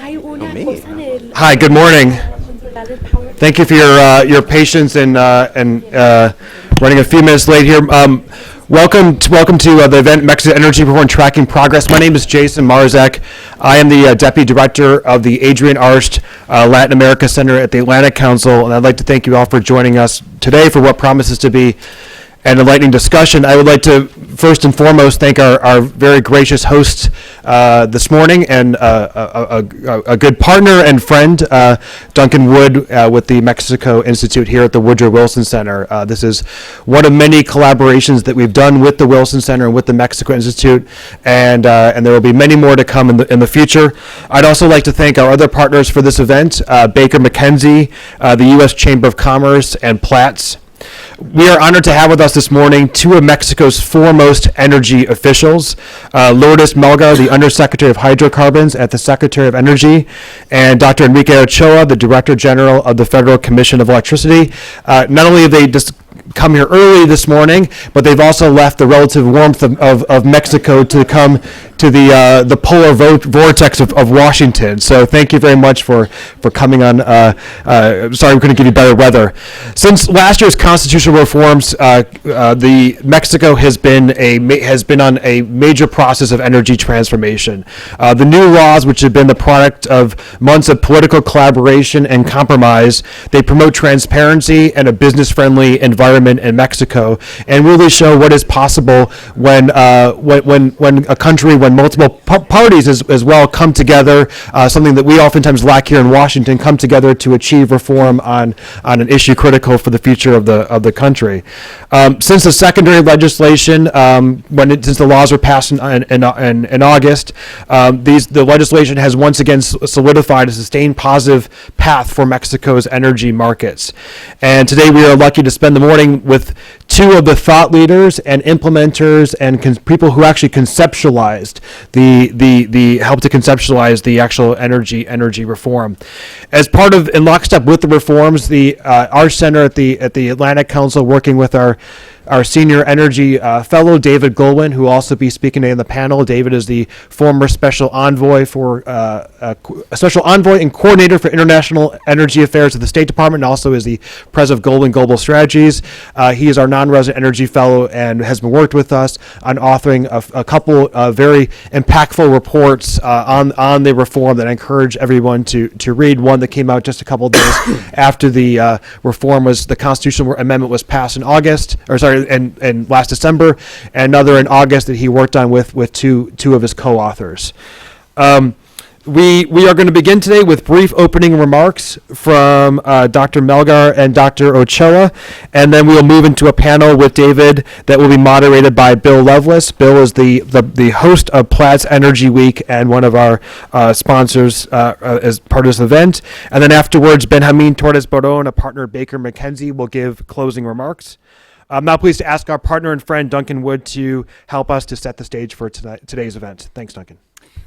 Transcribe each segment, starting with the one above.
Hi, good morning. Thank you for your patience and running a few minutes late here. Welcome to the event Mexico Energy Reform Tracking Progress. My name is Jason Marzek. I am the Deputy Director of the Adrienne Arsht Latin America Center at the Atlantic Council, and I'd like to thank you all for joining us today for what promises to be an enlightening discussion. I would like to first and foremost thank our very gracious hosts this morning and a good partner and friend, Duncan Wood with the Mexico Institute here at the Woodrow Wilson Center. This is one of many collaborations that we've done with the Wilson Center and with the Mexico Institute, and there will be many more to come in the future. I'd also like to thank our other partners for this event, Baker McKenzie, the U.S. Chamber of Commerce, and Platts. We are honored to have with us this morning two of Mexico's foremost energy officials, Lourdes Melgar, the Undersecretary of Hydrocarbons at the Secretary of Energy, and Dr. Enrique Ochoa, the Director General of the Federal Commission of Electricity. Not only have they just come here early this morning, but they've also left the relative warmth of Mexico to come to the polar vortex of Washington. So thank you very much for coming on. Sorry we couldn't give you better weather. Since last year's constitutional reforms, the Mexico has been on a major process of energy transformation. The new laws, which have been the product of months of political collaboration and compromise, they promote transparency and a business-friendly environment in Mexico, and really show what is possible when a country, when multiple parties as well come together, something that we oftentimes lack here in Washington, come together to achieve reform on an issue critical for the future of the country. Since the secondary legislation, since the laws were passed in August, the legislation has once again solidified a sustained positive path for Mexico's energy markets. And today we are lucky to spend the morning with two of the thought leaders and implementers and people who actually conceptualized helped to conceptualize the actual energy reform. As part of, in lockstep with the reforms, our center at the Atlantic Council, working with our senior energy fellow, David Goldwyn, who will also be speaking today on the panel. David is the former special envoy and coordinator for international energy affairs at the State Department, and also is the president of Goldwyn Global Strategies. He is our non-resident energy fellow and has been worked with us on authoring a couple of very impactful reports on the reform that I encourage everyone to read. One that came out just a couple of days after the the constitutional amendment was passed in August, and last December, and another in August that he worked on with two of his co-authors. We are going to begin today with brief opening remarks from Dr. Melgar and Dr. Ochoa, and then we will move into a panel with David that will be moderated by Bill Loveless. Bill is the host of Platts Energy Week and one of our sponsors as part of this event. And then afterwards, Benjamin Torres Boron, a partner at Baker McKenzie, will give closing remarks. I'm now pleased to ask our partner and friend, Duncan Wood, to help us to set the stage for today's event. Thanks, Duncan.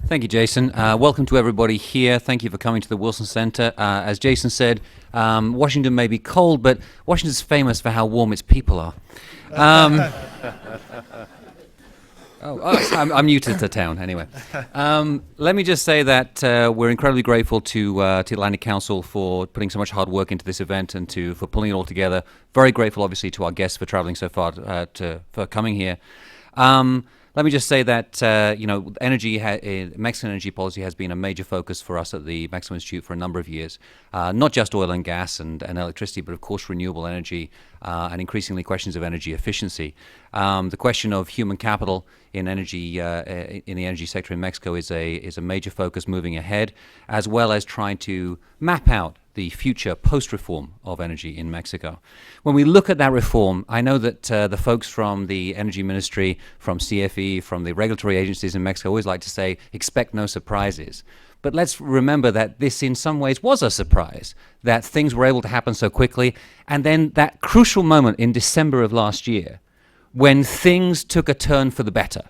Thank you, Jason. Welcome to everybody here. Thank you for coming to the Wilson Center. As Jason said, Washington may be cold, but Washington's famous for how warm its people are. I'm new to the town, anyway. Let me just say that we're incredibly grateful to Atlantic Council for putting so much hard work into this event and for pulling it all together. Very grateful, obviously, to our guests for traveling so far for coming here. Let me just say that Mexican energy policy has been a major focus for us at the Mexico Institute for a number of years. Not just oil and gas and electricity, but of course renewable energy and increasingly questions of energy efficiency. The question of human capital in energy in the energy sector in Mexico is a major focus moving ahead, as well as trying to map out the future post-reform of energy in Mexico. When we look at that reform, I know that the folks from the Energy Ministry, from CFE, from the regulatory agencies in Mexico always like to say, expect no surprises. But let's remember that this in some ways was a surprise, that things were able to happen so quickly. And then that crucial moment in December of last year, when things took a turn for the better,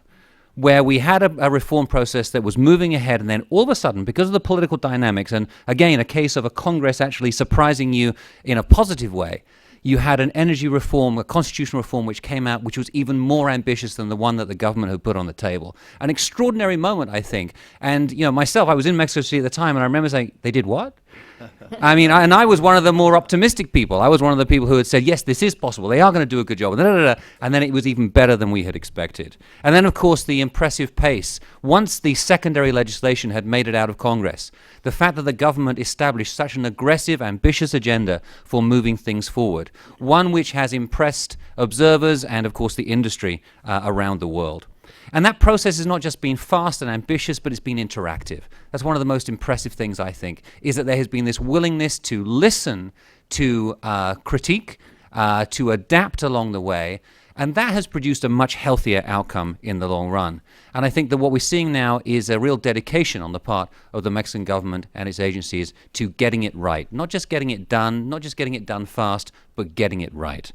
where we had a reform process that was moving ahead, and then all of a sudden, because of the political dynamics, and again, a case of a Congress actually surprising you in a positive way, you had an energy reform, a constitutional reform, which came out, which was even more ambitious than the one that the government had put on the table. An extraordinary moment, I think. And, you know, myself, I was in Mexico City at the time, and I remember saying, they did what? I mean, I was one of the more optimistic people. I was one of the people who had said, yes, this is possible. They are going to do a good job. And then it was even better than we had expected. And then, of course, the impressive pace. Once the secondary legislation had made it out of Congress, the fact that the government established such an aggressive, ambitious agenda for moving things forward, one which has impressed observers and, of course, the industry around the world. And that process has not just been fast and ambitious, but it's been interactive. That's one of the most impressive things, I think, is that there has been this willingness to listen, to critique, to adapt along the way, and that has produced a much healthier outcome in the long run. And I think that what we're seeing now is a real dedication on the part of the Mexican government and its agencies to getting it right. Not just getting it done, not just getting it done fast, but getting it right.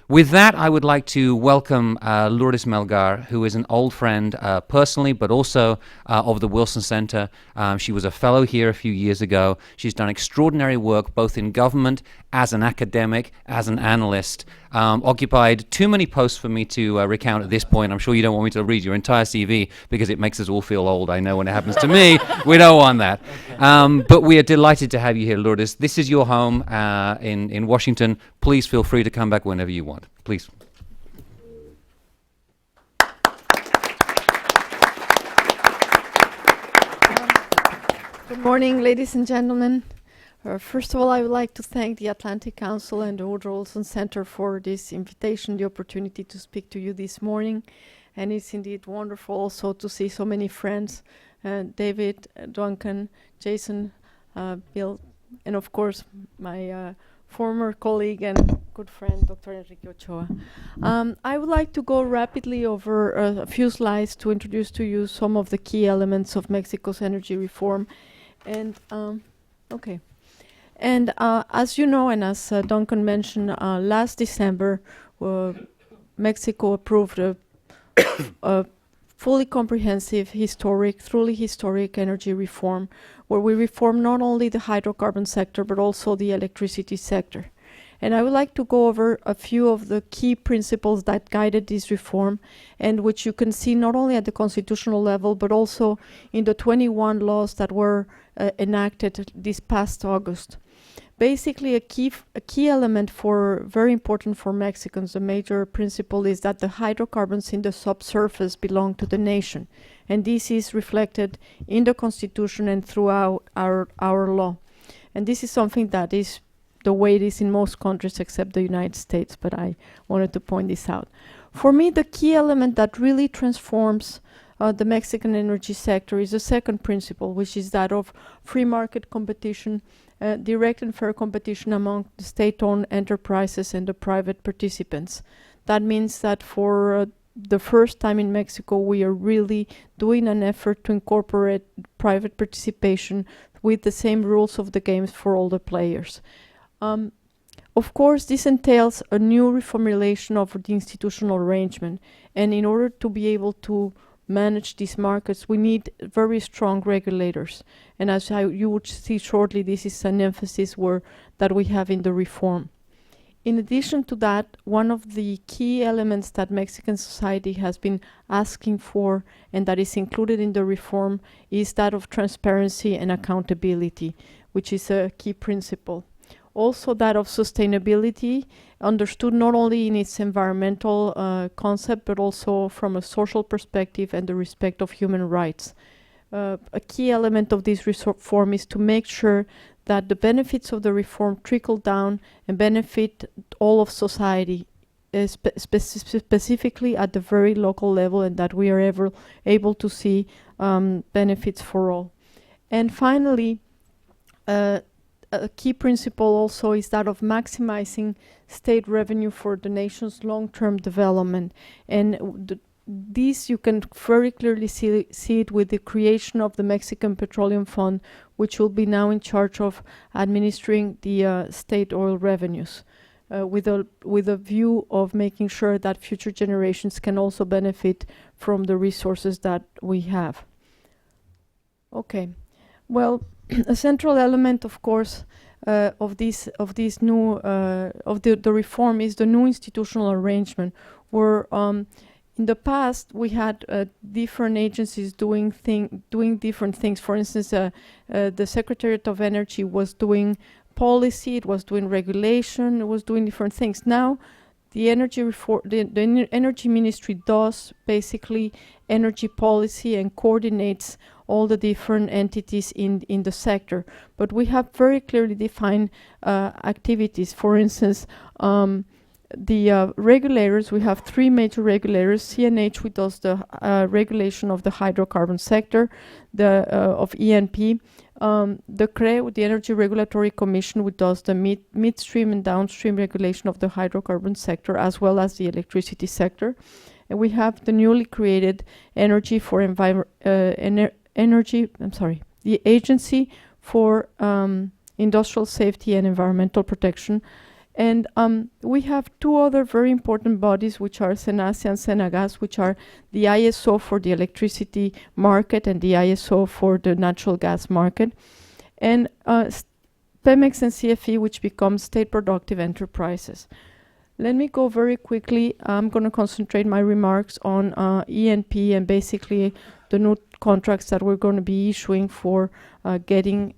With that, I would like to welcome Lourdes Melgar, who is an old friend personally, but also of the Wilson Center. She was a fellow here a few years ago. She's done extraordinary work both in government, as an academic, as an analyst, occupied too many posts for me to recount at this point. I'm sure you don't want me to read your entire CV because it makes us all feel old. I know when it happens to me, we don't want that. But we are delighted to have you here, Lourdes. This is your home in Washington. Please feel free to come back whenever you want. Please. Good morning, ladies and gentlemen. First of all, I would like to thank the Atlantic Council and the Woodrow Wilson Center for this invitation, the opportunity to speak to you this morning. And it's indeed wonderful also to see so many friends, David, Duncan, Jason, Bill, and of course my former colleague and good friend, Dr. Enrique Ochoa. I would like to go rapidly over a few slides to introduce to you some of the key elements of Mexico's energy reform. And as you know, and as Duncan mentioned, last December, Mexico approved a fully comprehensive, truly historic energy reform, where we reform not only the hydrocarbon sector, but also the electricity sector. And I would like to go over a few of the key principles that guided this reform, and which you can see not only at the constitutional level, but also in the 21 laws that were enacted this past August. Basically, a key element very important for Mexicans, a major principle, is that the hydrocarbons in the subsurface belong to the nation. And this is reflected in the Constitution and throughout our law. And this is something that is the way it is in most countries except the United States, but I wanted to point this out. For me, the key element that really transforms the Mexican energy sector is the second principle, which is that of free market competition, direct and fair competition among the state-owned enterprises and the private participants. That means that for the first time in Mexico, we are really doing an effort to incorporate private participation with the same rules of the games for all the players. Of course, this entails a new reformulation of the institutional arrangement, and in order to be able to manage these markets, we need very strong regulators. And as you would see shortly, this is an emphasis that we have in the reform. In addition to that, one of the key elements that Mexican society has been asking for and that is included in the reform is that of transparency and accountability, which is a key principle. Also that of sustainability, understood not only in its environmental concept, but also from a social perspective and the respect of human rights. A key element of this reform is to make sure that the benefits of the reform trickle down and benefit all of society, specifically at the very local level, and that we are able to see benefits for all. And finally, a key principle also is that of maximizing state revenue for the nation's long-term development. And this you can very clearly see it with the creation of the Mexican Petroleum Fund, which will be now in charge of administering the state oil revenues, with a view of making sure that future generations can also benefit from the resources that we have. Okay, well, a central element, of course, this new of the reform is the new institutional arrangement, where in the past we had different agencies doing different things. For instance, the Secretariat of Energy was doing policy, it was doing regulation, it was doing different things. Now the energy reform, the energy ministry does basically energy policy and coordinates all the different entities in the sector. But we have very clearly defined activities. For instance, the regulators, we have three major regulators. CNH, which does the regulation of the hydrocarbon sector, of ENP. The CRE, the Energy Regulatory Commission, which does the midstream and downstream regulation of the hydrocarbon sector, as well as the electricity sector. And we have the newly created Energy for the Agency for Industrial Safety and Environmental Protection. And we have two other very important bodies, which are SENACE and SENAGAS, which are the ISO for the electricity market and the ISO for the natural gas market, and PEMEX and CFE, which become state productive enterprises. Let me go very quickly. I'm going to concentrate my remarks on ENP and basically the new contracts that we're going to be issuing for getting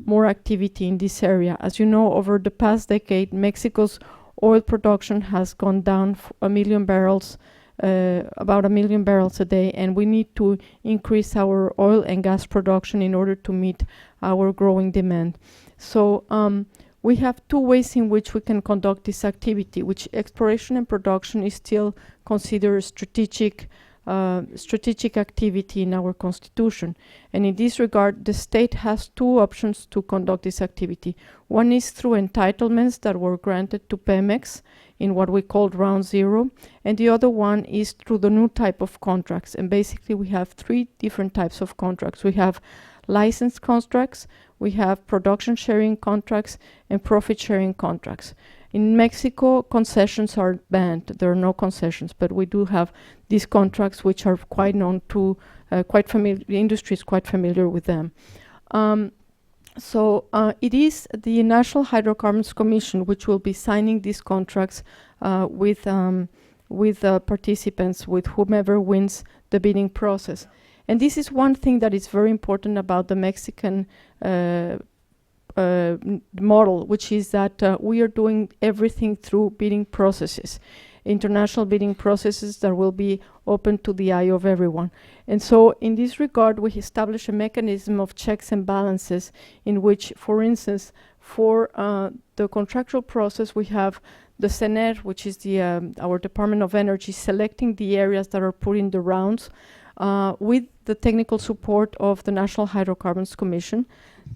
more activity in this area. As you know, over the past decade, Mexico's oil production has gone down a million barrels, about 1 million barrels a day, and we need to increase our oil and gas production in order to meet our growing demand. So we have two ways in which we can conduct this activity, which exploration and production is still considered strategic activity in our constitution. And in this regard, the state has two options to conduct this activity. One is through entitlements that were granted to PEMEX in what we called Round Zero, and the other one is through the new type of contracts. And basically we have three different types of contracts. We have license contracts, we have production sharing contracts, and profit sharing contracts. In Mexico, concessions are banned. There are no concessions, but we do have these contracts which are quite known to, the industry is quite familiar with them. So it is the National Hydrocarbons Commission which will be signing these contracts with participants, with whomever wins the bidding process. And this is one thing that is very important about the Mexican model, which is that we are doing everything through bidding processes, international bidding processes that will be open to the eye of everyone. And so in this regard, we establish a mechanism of checks and balances in which, for instance, for the contractual process, we have the CENER, which is our Department of Energy, selecting the areas that are put in the rounds with the technical support of the National Hydrocarbons Commission.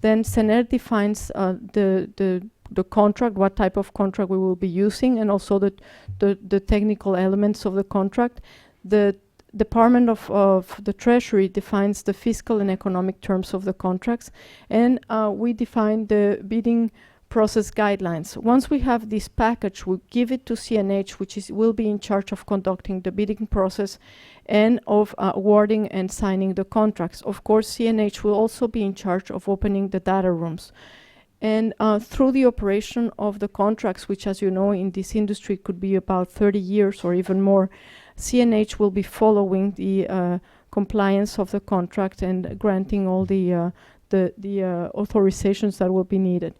Then CENER defines the contract, what type of contract we will be using, and also the technical elements of the contract. The Department of the Treasury defines the fiscal and economic terms of the contracts, and we define the bidding process guidelines. Once we have this package, we give it to CNH, which will be in charge of conducting the bidding process and of awarding and signing the contracts. Of course, CNH will also be in charge of opening the data rooms. And through the operation of the contracts, which, as you know, in this industry could be about 30 years or even more, CNH will be following the compliance of the contract and granting all the authorizations that will be needed.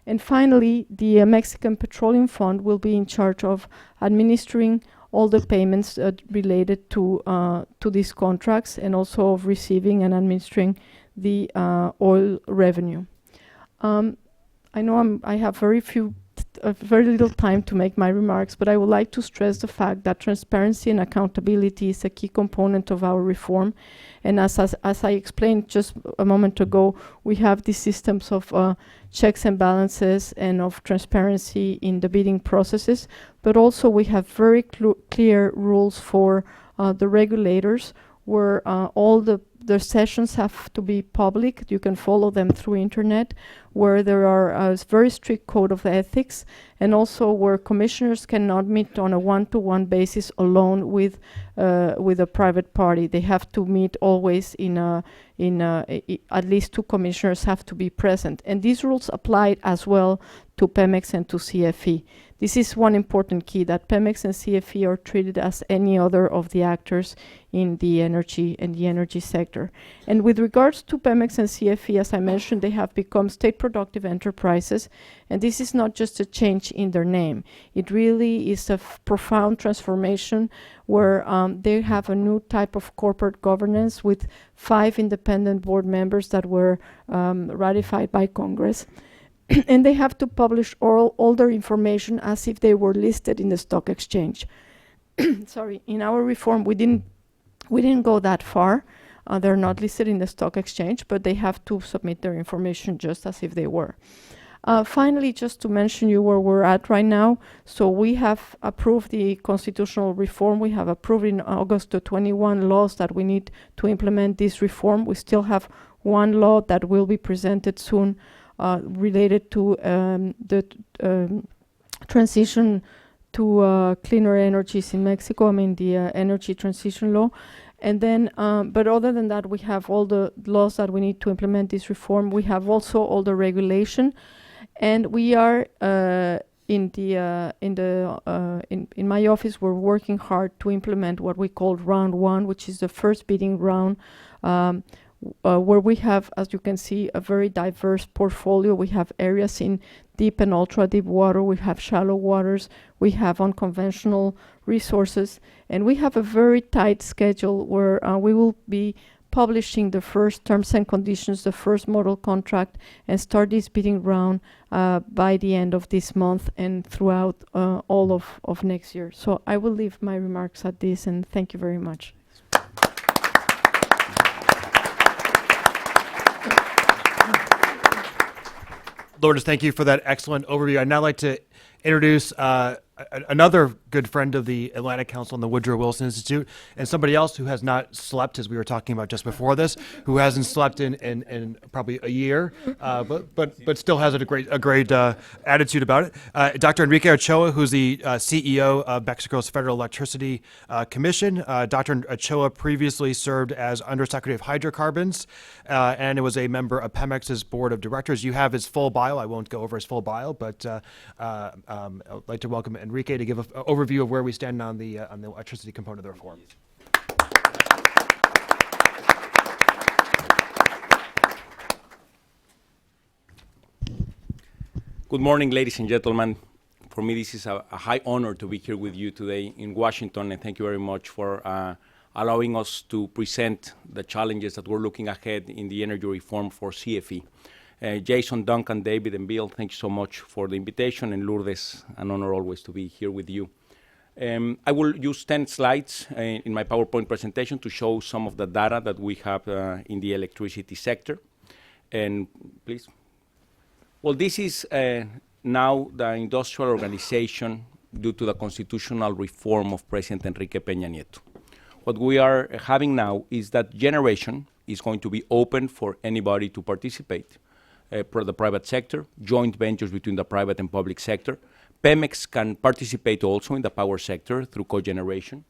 And finally, the Mexican Petroleum Fund will be in charge of administering all the payments related to these contracts, and also of receiving and administering the oil revenue. I know I have very little time to make my remarks, but I would like to stress the fact that transparency and accountability is a key component of our reform. And as I explained just a moment ago, we have these systems of checks and balances and of transparency in the bidding processes, but also we have very clear rules for the regulators, where all the the sessions have to be public. You can follow them through internet, where there are a very strict code of ethics, and also where commissioners cannot meet on a one-to-one basis alone with a private party. They have to meet always at least 2 commissioners have to be present. And these rules apply as well to Pemex and to CFE. This is one important key, that Pemex and CFE are treated as any other of the actors in the energy sector. And with regards to Pemex and CFE, as I mentioned, they have become state productive enterprises, and this is not just a change in their name. It really is a profound transformation where they have a new type of corporate governance with 5 independent board members that were ratified by Congress. And they have to publish all their information as if they were listed in the stock exchange. Sorry, in our reform, we didn't go that far. They're not listed in the stock exchange, but they have to submit their information just as if they were. Finally, just to mention you where we're at right now. So we have approved the constitutional reform. We have approved in August the 21 laws that we need to implement this reform. We still have one law that will be presented soon related to the transition to cleaner energies in Mexico, the energy transition law. And then, but other than that, we have all the laws that we need to implement this reform. We have also all the regulation, and we are in my office, we're working hard to implement what we call round 1, which is the first bidding round, where we have, as you can see, a very diverse portfolio. We have areas in deep and ultra deep water, we have shallow waters, we have unconventional resources, and we have a very tight schedule where we will be publishing the first terms and conditions, the first model contract, and start this bidding round by the end of this month and throughout all of next year. So I will leave my remarks at this, and thank you very much. Lourdes, thank you for that excellent overview. I'd now like to introduce another good friend of the Atlantic Council and the Woodrow Wilson Institute, and somebody else who has not slept, as we were talking about just before this, who hasn't slept in probably a year, but still has a great attitude about it. Dr. Enrique Ochoa, who's the CEO of Mexico's Federal Electricity Commission. Dr. Ochoa previously served as Undersecretary of Hydrocarbons, and was a member of Pemex's board of directors. You have his full bio. I won't go over his full bio, but I'd like to welcome Enrique to give an overview of where we stand on the electricity component of the reform. Good morning, ladies and gentlemen. For me, this is a high honor to be here with you today in Washington, and thank you very much for allowing us to present the challenges that we're looking ahead in the energy reform for CFE. Jason, Duncan, David, and Bill, thank you so much for the invitation, and Lourdes, an honor always to be here with you. I will use 10 slides in my PowerPoint presentation to show some of the data that we have in the electricity sector. And please. Well, this is now the industrial organization due to the constitutional reform of President Enrique Peña Nieto. What we are having now is that generation is going to be open for anybody to participate. The private sector, joint ventures between the private and public sector. Pemex can participate also in the power sector through cogeneration.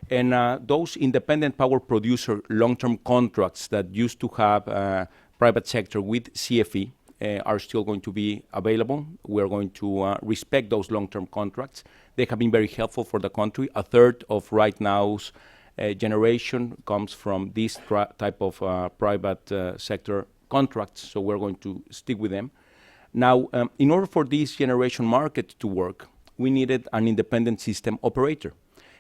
And those independent power producer long-term contracts that used to have private sector with CFE are still going to be available. We are going to respect those long-term contracts. They have been very helpful for the country. A third of right now's generation comes from this type of private sector contracts, so we're going to stick with them. Now, in order for this generation market to work, we needed an independent system operator.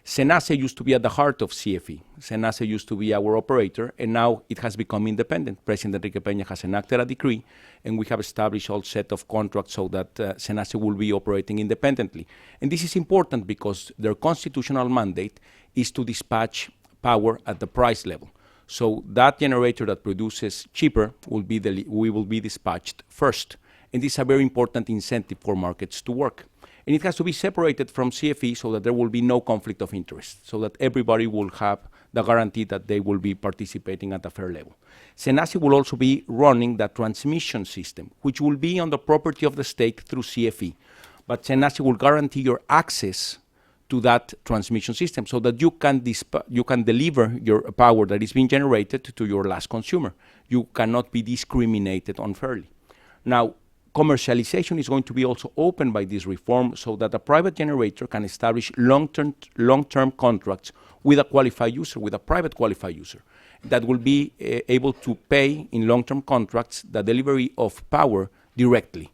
CENACE used to be at the heart of CFE. CENACE used to be our operator, and now it has become independent. President Enrique Peña has enacted a decree, and we have established all set of contracts so that CENACE will be operating independently. And this is important because their constitutional mandate is to dispatch power at the price level. So that generator that produces cheaper we will be dispatched first. And this is a very important incentive for markets to work. And it has to be separated from CFE so that there will be no conflict of interest, so that everybody will have the guarantee that they will be participating at a fair level. SENACE will also be running the transmission system, which will be on the property of the state through CFE. But SENACE will guarantee your access to that transmission system so that you can deliver your power that is being generated to your last consumer. You cannot be discriminated unfairly. Now, commercialization is going to be also opened by this reform so that a private generator can establish long-term contracts with a qualified user, with a private qualified user, that will be able to pay in long-term contracts the delivery of power directly.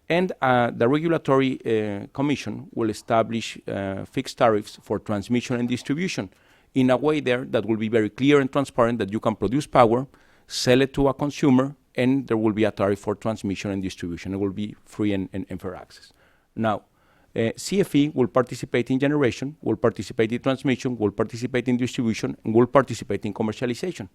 And the Regulatory Commission will establish fixed tariffs for transmission and distribution in a way there that will be very clear and transparent that you can produce power, sell it to a consumer, and there will be a tariff for transmission and distribution. It will be free and fair access. Now, CFE will participate in generation, will participate in transmission, will participate in distribution, and will participate in commercialization.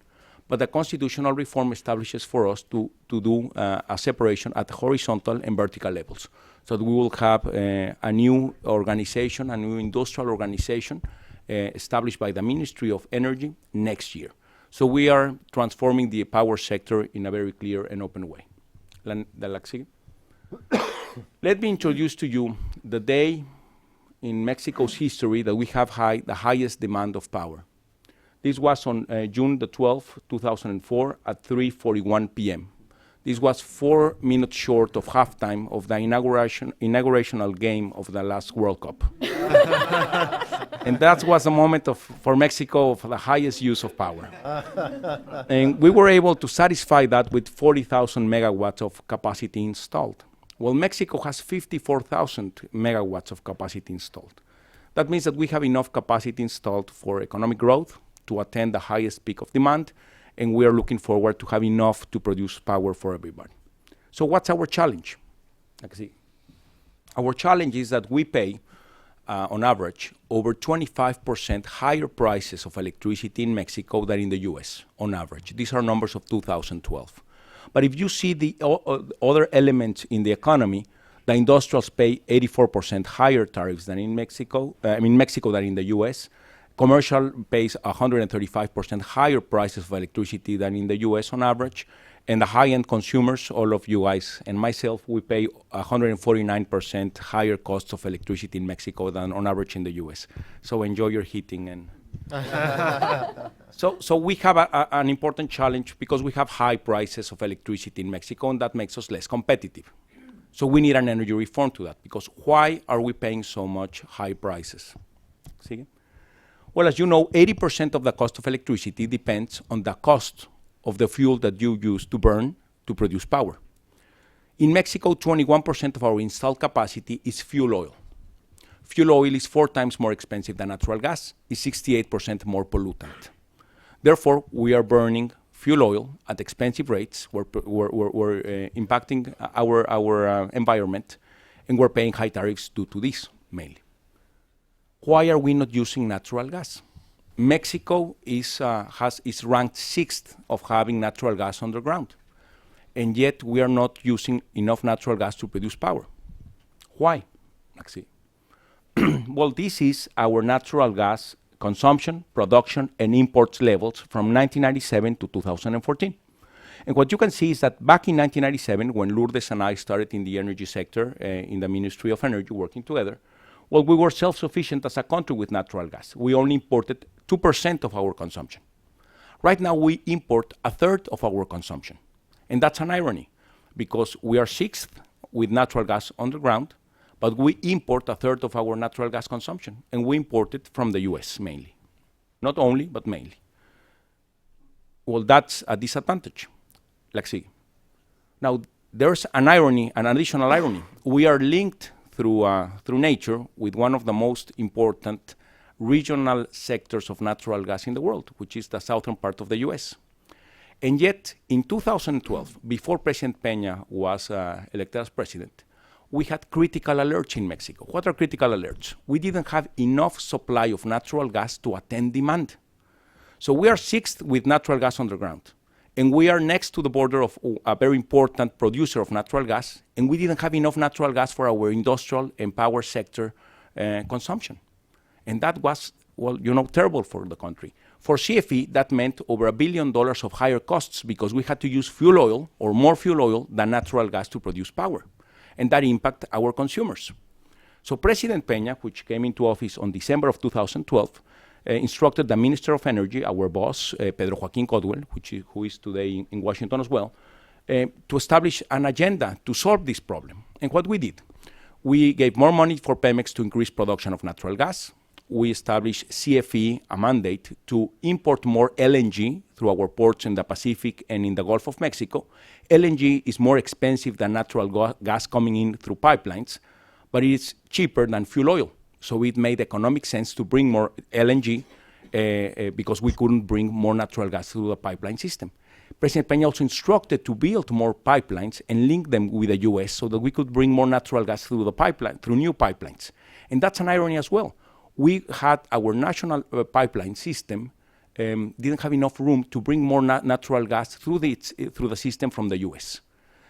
But the constitutional reform establishes for us to do a separation at horizontal and vertical levels. So that we will have a new organization, a new industrial organization established by the Ministry of Energy next year. So we are transforming the power sector in a very clear and open way. Let me introduce to you the day in Mexico's history that we have the highest demand of power. This was on June the 12th, 2004 at 3:41 p.m. This was 4 minutes short of halftime of the inaugurational game of the last World Cup. And that was a moment for Mexico of the highest use of power. And we were able to satisfy that with 40,000 megawatts of capacity installed. Well, Mexico has 54,000 megawatts of capacity installed. That means that we have enough capacity installed for economic growth to attend the highest peak of demand, and we are looking forward to have enough to produce power for everybody. So what's our challenge? Our challenge is that we pay, on average, over 25% higher prices of electricity in Mexico than in the US, on average. These are numbers of 2012. But if you see the other elements in the economy, the industrials pay 84% higher tariffs than in Mexico, Mexico than in the US. Commercial pays 135% higher prices of electricity than in the US on average. And the high-end consumers, all of you guys and myself, we pay 149% higher costs of electricity in Mexico than on average in the US. So enjoy your heating. And so we have an important challenge because we have high prices of electricity in Mexico, and that makes us less competitive. So we need an energy reform to that, because why are we paying so much high prices? See? Well, as you know, 80% of the cost of electricity depends on the cost of the fuel that you use to burn to produce power. In Mexico, 21% of our installed capacity is fuel oil. Fuel oil is 4 times more expensive than natural gas, is 68% more pollutant. Therefore, we are burning fuel oil at expensive rates. We're impacting our environment, and we're paying high tariffs due to this, mainly. Why are we not using natural gas? Mexico is ranked 6th of having natural gas underground, and yet we are not using enough natural gas to produce power. Why? Well, this is our natural gas consumption, production, and imports levels from 1997 to 2014. And what you can see is that back in 1997, when Lourdes and I started in the energy sector, in the Ministry of Energy, working together, well, we were self-sufficient as a country with natural gas. We only imported 2% of our consumption. Right now, we import 1/3 of our consumption. And that's an irony, because we are 6th with natural gas underground, but we import 1/3 of our natural gas consumption, and we import it from the US mainly. Not only, but mainly. Well, that's a disadvantage. Let's see. Now, there's an irony, an additional irony. We are linked through nature with one of the most important regional sectors of natural gas in the world, which is the southern part of the US. And yet, in 2012, before President Peña was elected as president, we had critical alerts in Mexico. What are critical alerts? We didn't have enough supply of natural gas to attend demand. So we are 6th with natural gas underground. And we are next to the border of a very important producer of natural gas, and we didn't have enough natural gas for our industrial and power sector consumption. And that was, well, terrible for the country. For CFE, that meant over $1 billion of higher costs because we had to use fuel oil or more fuel oil than natural gas to produce power. And that impacted our consumers. So President Peña, which came into office on December of 2012, instructed the Minister of Energy, our boss, Pedro Joaquín Codwell, who is today in Washington as well, to establish an agenda to solve this problem. And what we did, we gave more money for Pemex to increase production of natural gas. We established CFE, a mandate to import more LNG through our ports in the Pacific and in the Gulf of Mexico. LNG is more expensive than natural gas coming in through pipelines, but it is cheaper than fuel oil. So it made economic sense to bring more LNG because we couldn't bring more natural gas through the pipeline system. President Peña also instructed to build more pipelines and link them with the U.S. so that we could bring more natural gas through the pipeline, through new pipelines. And that's an irony as well. We had our national pipeline system didn't have enough room to bring more natural gas through the system from the U.S.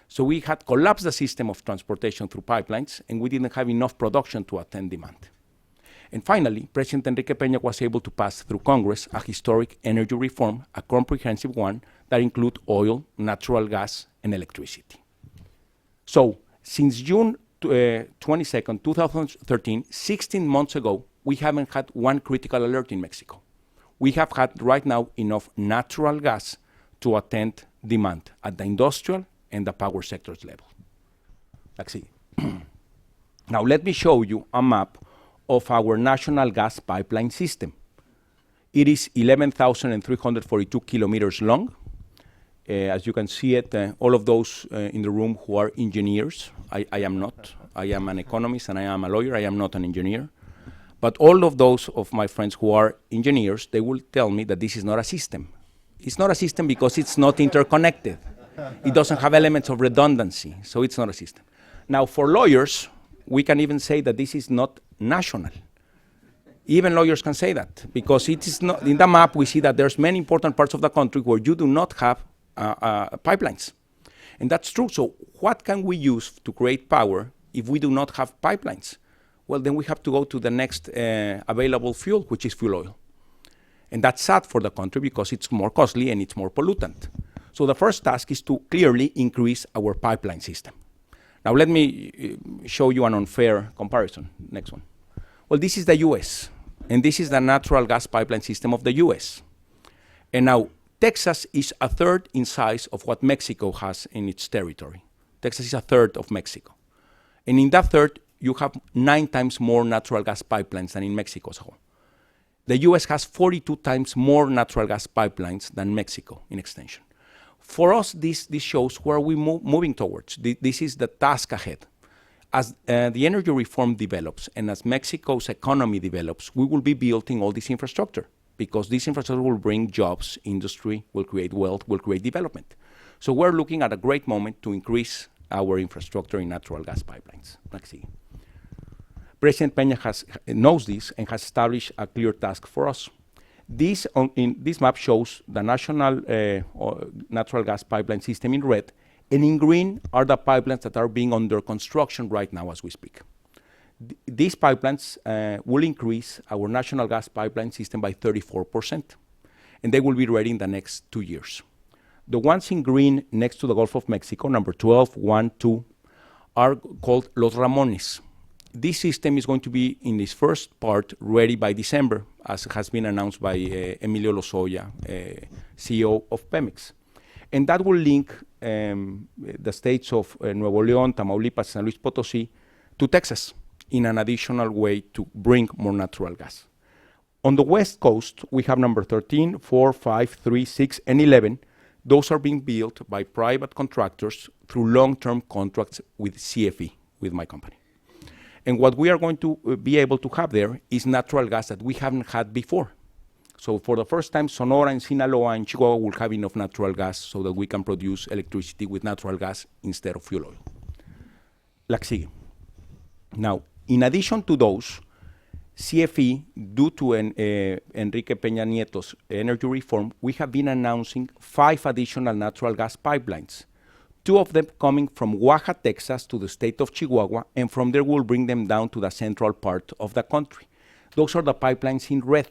So we had collapsed the system of transportation through pipelines, and we didn't have enough production to attend demand. And finally, President Enrique Peña was able to pass through Congress a historic energy reform, a comprehensive one that includes oil, natural gas, and electricity. So since June 22nd, 2013, 16 months ago, we haven't had one critical alert in Mexico. We have had right now enough natural gas to attend demand at the industrial and the power sectors level. Let's see. Now let me show you a map of our national gas pipeline system. It is 11,342 kilometers long. As you can see it, all of those in the room who are engineers, I am not. I am an economist and I am a lawyer. I am not an engineer. But all of those of my friends who are engineers, they will tell me that this is not a system. It's not a system because it's not interconnected. It doesn't have elements of redundancy, so it's not a system. Now, for lawyers, we can even say that this is not national. Even lawyers can say that, because it is not, in the map we see that there's many important parts of the country where you do not have pipelines. And that's true. So what can we use to create power if we do not have pipelines? Well, then we have to go to the next available fuel, which is fuel oil. And that's sad for the country because it's more costly and it's more pollutant. So the first task is to clearly increase our pipeline system. Now let me show you an unfair comparison. Next one. Well, this is the US, and this is the natural gas pipeline system of the US. And now Texas is a third in size of what Mexico has in its territory. Texas is a third of Mexico. And in that third, you have 9 times more natural gas pipelines than in Mexico as a whole. The US has 42 times more natural gas pipelines than Mexico in extension. For us, this shows where we're moving towards. This is the task ahead. As the energy reform develops and as Mexico's economy develops, we will be building all this infrastructure because this infrastructure will bring jobs, industry, will create wealth, will create development. So we're looking at a great moment to increase our infrastructure in natural gas pipelines. Let's see. President Peña knows this and has established a clear task for us. This map shows the national natural gas pipeline system in red, and in green are the pipelines that are being under construction right now as we speak. These pipelines will increase our national gas pipeline system by 34%, and they will be ready in the next 2 years. The ones in green next to the Gulf of Mexico, number 12, 1, 2, are called Los Ramones. This system is going to be, in this first part, ready by December, as has been announced by Emilio Lozoya, CEO of Pemex. And that will link the states of Nuevo León, Tamaulipas, San Luis Potosí to Texas in an additional way to bring more natural gas. On the West Coast, we have number 13, 4, 5, 3, 6, and 11. Those are being built by private contractors through long-term contracts with CFE, with my company. And what we are going to be able to have there is natural gas that we haven't had before. So for the first time, Sonora and Sinaloa and Chihuahua will have enough natural gas so that we can produce electricity with natural gas instead of fuel oil. La que sigue. Now, in addition to those, CFE, due to Enrique Peña Nieto's energy reform, we have been announcing 5 additional natural gas pipelines. 2 of them coming from Oaxaca, Texas to the state of Chihuahua, and from there we'll bring them down to the central part of the country. Those are the pipelines in red.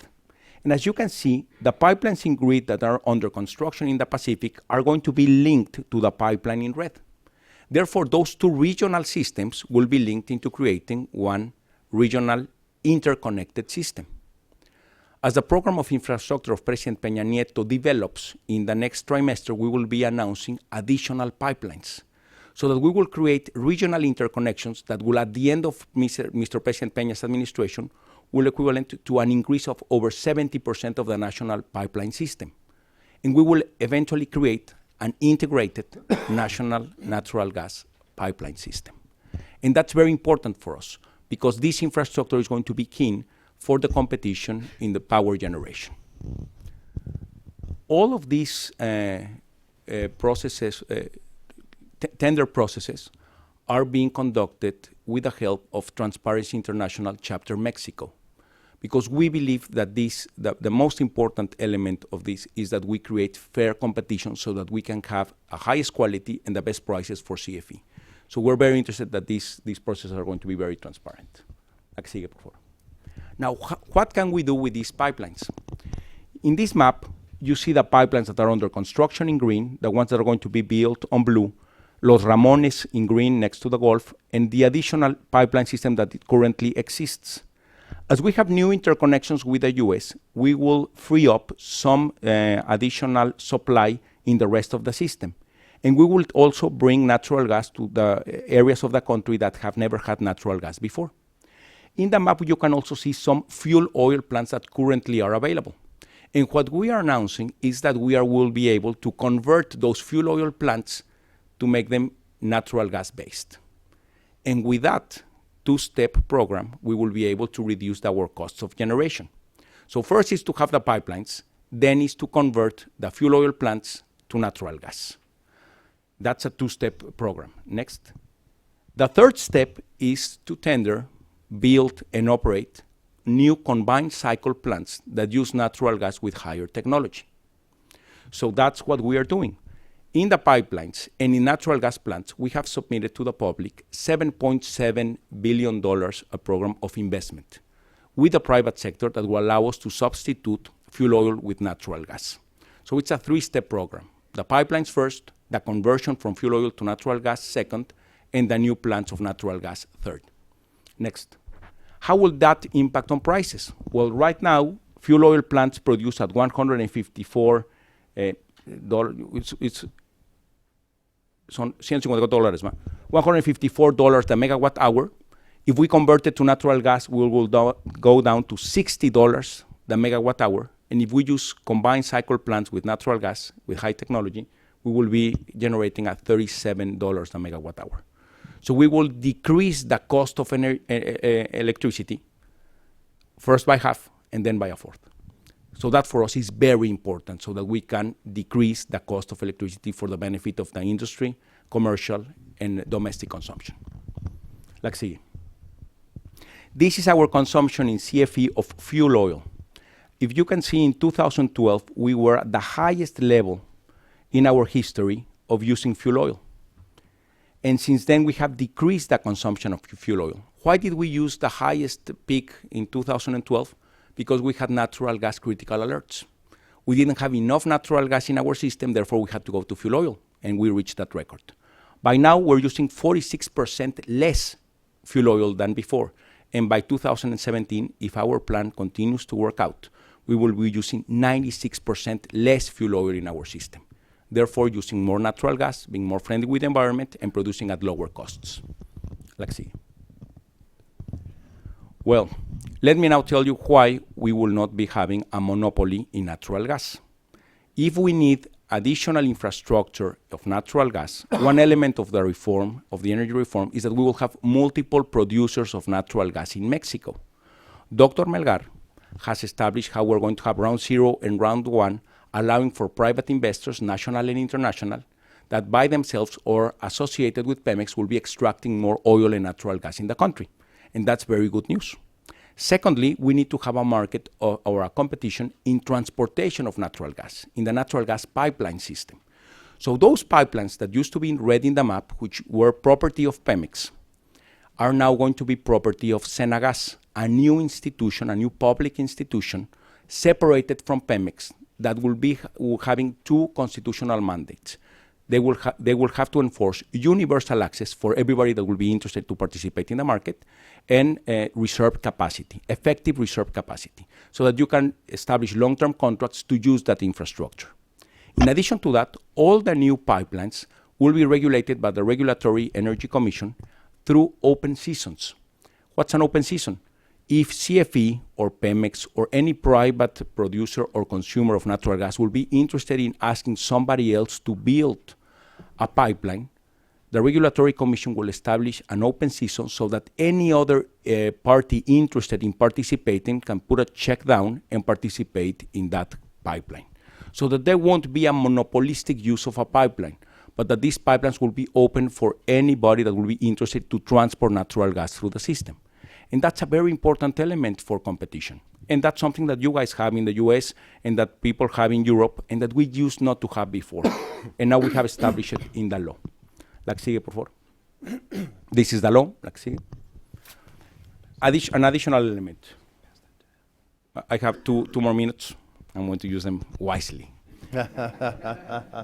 And as you can see, the pipelines in green that are under construction in the Pacific are going to be linked to the pipeline in red. Therefore, those two regional systems will be linked into creating one regional interconnected system. As the program of infrastructure of President Peña Nieto develops in the next trimester, we will be announcing additional pipelines so that we will create regional interconnections that will, at the end of Mr. President Peña's administration, will equivalent to an increase of over 70% of the national pipeline system. And we will eventually create an integrated national natural gas pipeline system. And that's very important for us because this infrastructure is going to be key for the competition in the power generation. All of these processes, tender processes, are being conducted with the help of Transparency International Chapter Mexico, because we believe that the most important element of this is that we create fair competition so that we can have a highest quality and the best prices for CFE. So we're very interested that these processes are going to be very transparent. Now, what can we do with these pipelines? In this map, you see the pipelines that are under construction in green, the ones that are going to be built on blue, Los Ramones in green next to the Gulf, and the additional pipeline system that currently exists. As we have new interconnections with the US, we will free up some additional supply in the rest of the system. And we will also bring natural gas to the areas of the country that have never had natural gas before. In the map, you can also see some fuel oil plants that currently are available. And what we are announcing is that we will be able to convert those fuel oil plants to make them natural gas based. And with that two-step program, we will be able to reduce our costs of generation. So first is to have the pipelines, then is to convert the fuel oil plants to natural gas. That's a two-step program. Next. The third step is to tender, build, and operate new combined cycle plants that use natural gas with higher technology. So that's what we are doing. In the pipelines and in natural gas plants, we have submitted to the public $7.7 billion a program of investment with the private sector that will allow us to substitute fuel oil with natural gas. So it's a three-step program. The pipelines first, the conversion from fuel oil to natural gas second, and the new plants of natural gas third. Next. How will that impact on prices? Well, right now, fuel oil plants produce at $154, son $154 the megawatt hour. If we convert it to natural gas, we will go down to $60 the megawatt hour. And if we use combined cycle plants with natural gas, with high technology, we will be generating at $37 the megawatt hour. So we will decrease the cost of electricity, first by half and then by a fourth. So that for us is very important so that we can decrease the cost of electricity for the benefit of the industry, commercial, and domestic consumption. Let's see. This is our consumption in CFE of fuel oil. If you can see, in 2012, we were at the highest level in our history of using fuel oil. And since then, we have decreased the consumption of fuel oil. Why did we use the highest peak in 2012? Because we had natural gas critical alerts. We didn't have enough natural gas in our system, therefore we had to go to fuel oil, and we reached that record. By now, we're using 46% less fuel oil than before. And by 2017, if our plan continues to work out, we will be using 96% less fuel oil in our system. Therefore, using more natural gas, being more friendly with the environment, and producing at lower costs. Let's see. Well, let me now tell you why we will not be having a monopoly in natural gas. If we need additional infrastructure of natural gas, one element of the reform, of the energy reform, is that we will have multiple producers of natural gas in Mexico. Dr. Melgar has established how we're going to have round 0 and round 1, allowing for private investors, national and international, that by themselves or associated with Pemex will be extracting more oil and natural gas in the country. And that's very good news. Secondly, we need to have a market or a competition in transportation of natural gas, in the natural gas pipeline system. So those pipelines that used to be in red in the map, which were property of Pemex, are now going to be property of Senagas, a new institution, a new public institution separated from Pemex, that will be having two constitutional mandates. They will have to enforce universal access for everybody that will be interested to participate in the market, and reserve capacity, effective reserve capacity, so that you can establish long-term contracts to use that infrastructure. In addition to that, all the new pipelines will be regulated by the Regulatory Energy Commission through open seasons. What's an open season? If CFE or Pemex or any private producer or consumer of natural gas will be interested in asking somebody else to build a pipeline, the Regulatory Commission will establish an open season so that any other party interested in participating can put a check down and participate in that pipeline. So that there won't be a monopolistic use of a pipeline, but that these pipelines will be open for anybody that will be interested to transport natural gas through the system. And that's a very important element for competition. And that's something that you guys have in the US and that people have in Europe and that we used not to have before. And now we have established it in the law. La que sigue, por favor. This is the law. La que sigue. An additional element. I have two more minutes. I'm going to use them wisely.